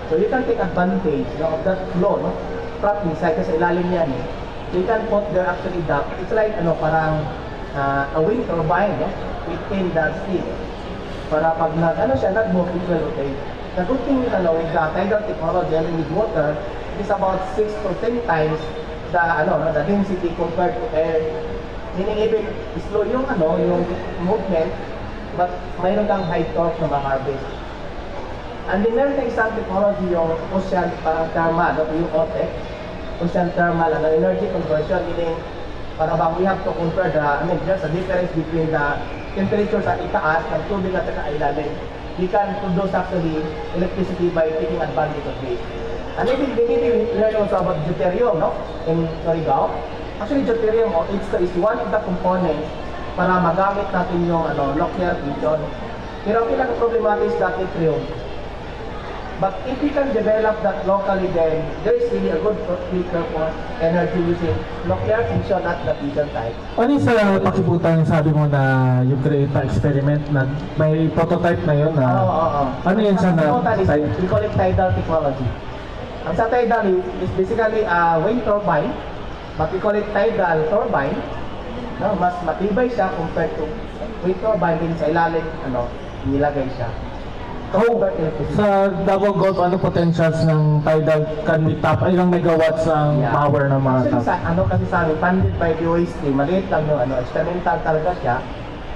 So you can take advantage of that flow, from inside kasi ilalim yan. You can put there actually it's like parang a wind turbine within the sea. Para pag nag-move, it will rotate. The good thing with the tidal technology and with water is about 6 to 10 times the density compared to air. Meaning even slow yung movement, but mayroon kang high torque na ma-harvest. And then meron na isang technology yung ocean thermal, yung OTEC. Ocean thermal energy conversion, meaning para bang we have to compare there's a difference between the temperature sa itaas ng tubig at saka ilalim. We can produce actually electricity by taking advantage of this. And maybe we learn also about deuterium, in Surigao. Actually, deuterium is one of the components para magamit natin yung nuclear fission. Pero ang pinaka-problematic is that deuterium. But if we can develop that locally, then there is really a good future for energy using nuclear fission at the fission type. Ano yung sa Pakiputan yung sabi mo na yung create na experiment na may prototype na yun? Ano yun sa we call it tidal technology. Ang sa tidal is basically a wind turbine, but we call it tidal turbine. Mas matibay siya compared to wind turbine din sa ilalim, nilagay siya. Sa Davao Gulf, ano potentials ng tidal can be tap? Ilang megawatts ang power ng mga tap? Kasi kasi sa amin, funded by DOST, maliit lang yung experimental talaga siya.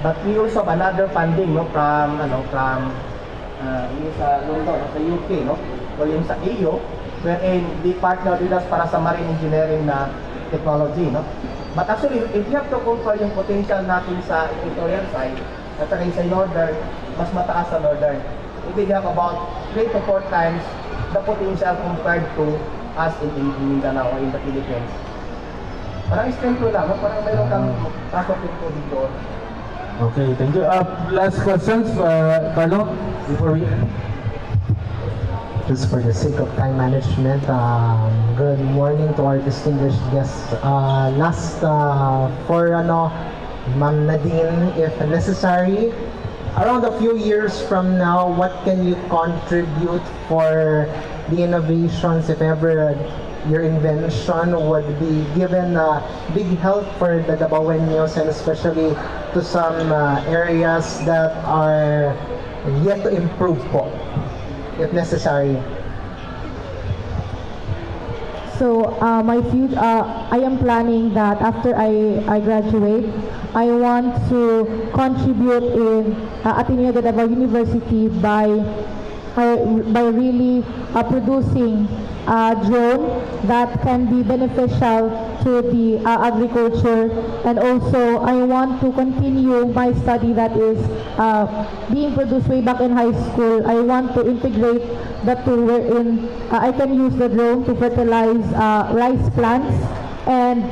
But we also have another funding, no, from yung sa London, sa UK, no, o yung sa EU, wherein they partner with us para sa marine engineering na technology, no. But actually, if you have to compare yung potential natin sa equatorial side at saka yung sa northern, mas mataas sa northern. We have about 3 to 4 times the potential compared to us in Mindanao or in the Philippines. Parang strength ko lang, no? Parang mayroon kang pasok ko dito. Okay, thank you. Last questions, Carlo, before we... Just for the sake of time management, good morning to our distinguished guests. For Ma'am Nadine, if necessary, around a few years from now, what can you contribute for the innovations, if ever your invention would be given big help for the Dabaweños, and especially to some areas that are yet to improve po, if necessary? So my future, I am planning that after I graduate, I want to contribute in Ateneo de Davao University by really producing a drone that can be beneficial to the agriculture, and also I want to continue my study that is being produced way back in high school. I want to integrate the two wherein I can use the drone to fertilize rice plants, and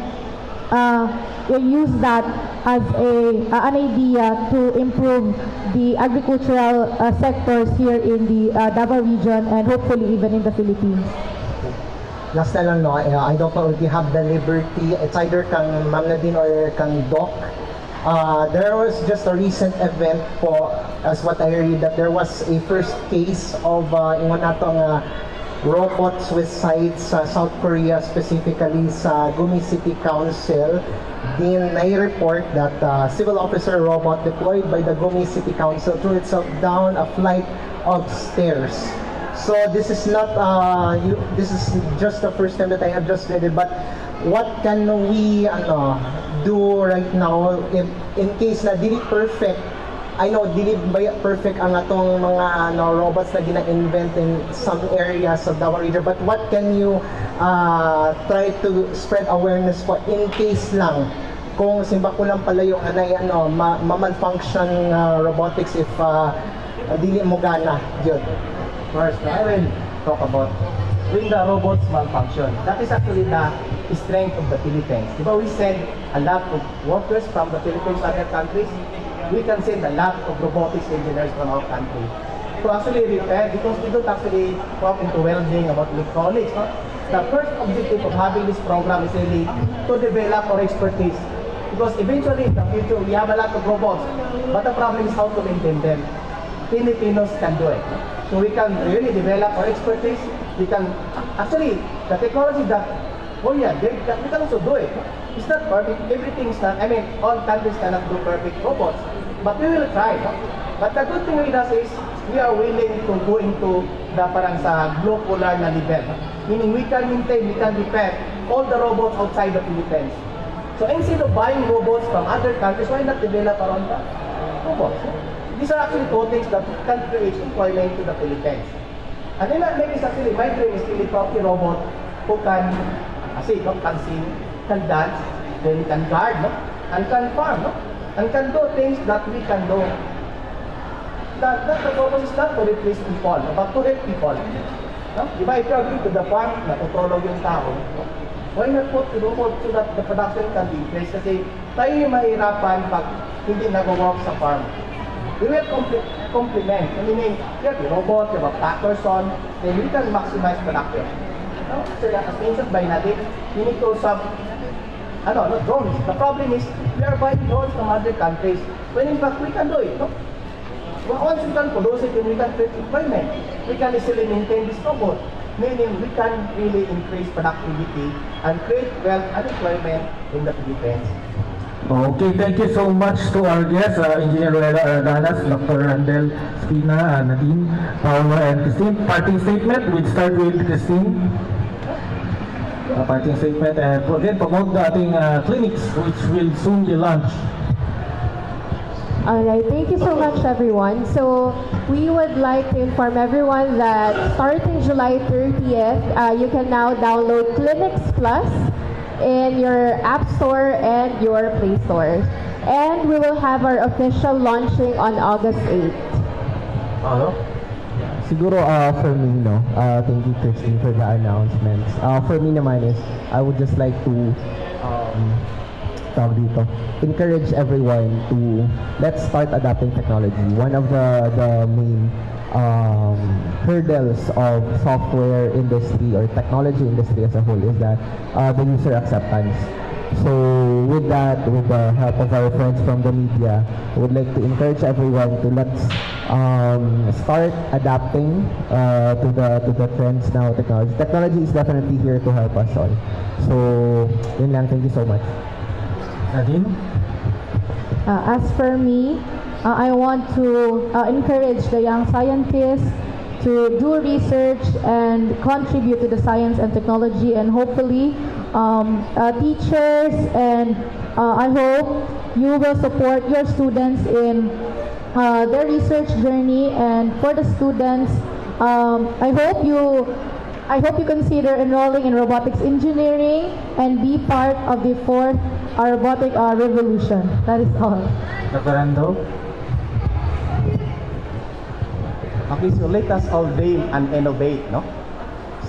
use that as an idea to improve the agricultural sectors here in the Davao region and hopefully even in the Philippines. Last na lang, no, I don't know if you have the liberty, it's either kang Ma'am Nadine or kang Doc. There was just a recent event po, as what I read, that there was a first case of ingon natong robots with sites sa South Korea, specifically sa Gumi City Council. Din report that civil officer robot deployed by the Gumi City Council threw itself down a flight of stairs. So this is not, this is just the first time that I have just read it, but what can we do right now in case na dili perfect? I know dili ba perfect ang atong mga robots na gina-invent in some areas of Davao region, but what can you try to spread awareness po in case lang kung simba ko lang pala yung ma-malfunction robotics if dili mo gana yun. First, I will talk about when the robots malfunction. That is actually the strength of the Philippines. Diba we send a lot of workers from the Philippines to other countries? We can send a lot of robotics engineers from our country to actually repair, because we don't actually talk into welding, about electronics. No? The first objective of having this program is really to develop our expertise. Because eventually in the future, we have a lot of robots, but the problem is how to maintain them. Filipinos can do it. So we can really develop our expertise. We can, actually, the technology that, we can also do it. It's not perfect, everything is not, all countries cannot do perfect robots. But we will try. But the good thing with us is, we are willing to go into the parang sa global na level. Meaning we can maintain, we can repair all the robots outside the Philippines. So instead of buying robots from other countries, why not develop our own robots? These are actually two things that can create employment to the Philippines. And then maybe actually my dream is really property robot who can can sing, can dance, then can guard, no? And can farm, no? And can do things that we can do. That the purpose is not to replace people, no? But to help people. No? If I agree to the farm, natutulog yung tao, no? Why not put the robot so that the production can be increased? Kasi tayo yung mahirapan pag hindi nag-work sa farm. We will complement. Meaning, you have a robot, you have a tractor on, then we can maximize production. No? So as mentioned by Nadine, we need to have not drones. The problem is, we are buying drones from other countries, when in fact we can do it. No? Once we can produce it, then we can create employment. We can easily maintain this robot. Meaning, we can really increase productivity and create wealth and employment in the Philippines. Okay, thank you so much to our guests, Engineer Ruela Aradanas, Dr. Randel Spina, Nadine, Paolo, and Christine. Parting statement, we'll start with Christine. Parting statement, and again, promote the ating clinics which will soon be launched. Alright, thank you so much everyone. So we would like to inform everyone that starting July 30th, you can now download Clinics Plus in your App Store and your Play Store. And we will have our official launching on August 8th. Siguro for me, no, thank you Christine for the announcements. For me naman is, I would just like to tawag dito, encourage everyone to let's start adapting technology. One of the main hurdles of software industry or technology industry as a whole is that the user acceptance. So with that, with the help of our friends from the media, I would like to encourage everyone to let's start adapting to the trends now. Technology is definitely here to help us all. So yun lang. Thank you so much. Nadine? As for me, I want to encourage the young scientists to do research and contribute to the science and technology, and hopefully teachers and I hope you will support your students in their research journey. And for the students, I hope you consider enrolling in robotics engineering and be part of the fourth robotic revolution. That is all. Dr. Rando? Okay, so let us all dream and innovate, no?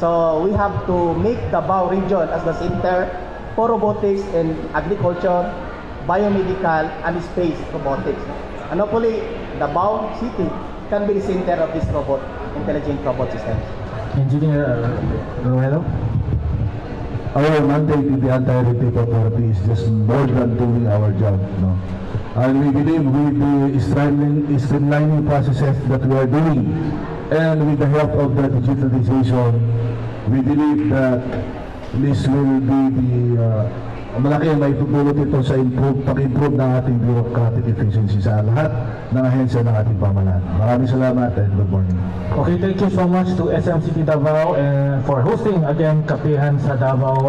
So we have to make Davao region as the center for robotics in agriculture, biomedical, and space robotics. And hopefully, Davao City can be the center of this intelligent robot systems. Engineer Ruelo? Our mandate in the Anti-Rape Authority is just more than doing our job, no? And we believe with the streamlining processes that we are doing, and with the help of the digitalization, we believe that this will be the malaki ang maitutulot ito sa pag-improve ng ating bureaucratic efficiency sa lahat ng ahensya ng ating pamahalaan. Maraming salamat and good morning. Okay, thank you so much to SMCT Davao and for hosting again Kapihan sa Davao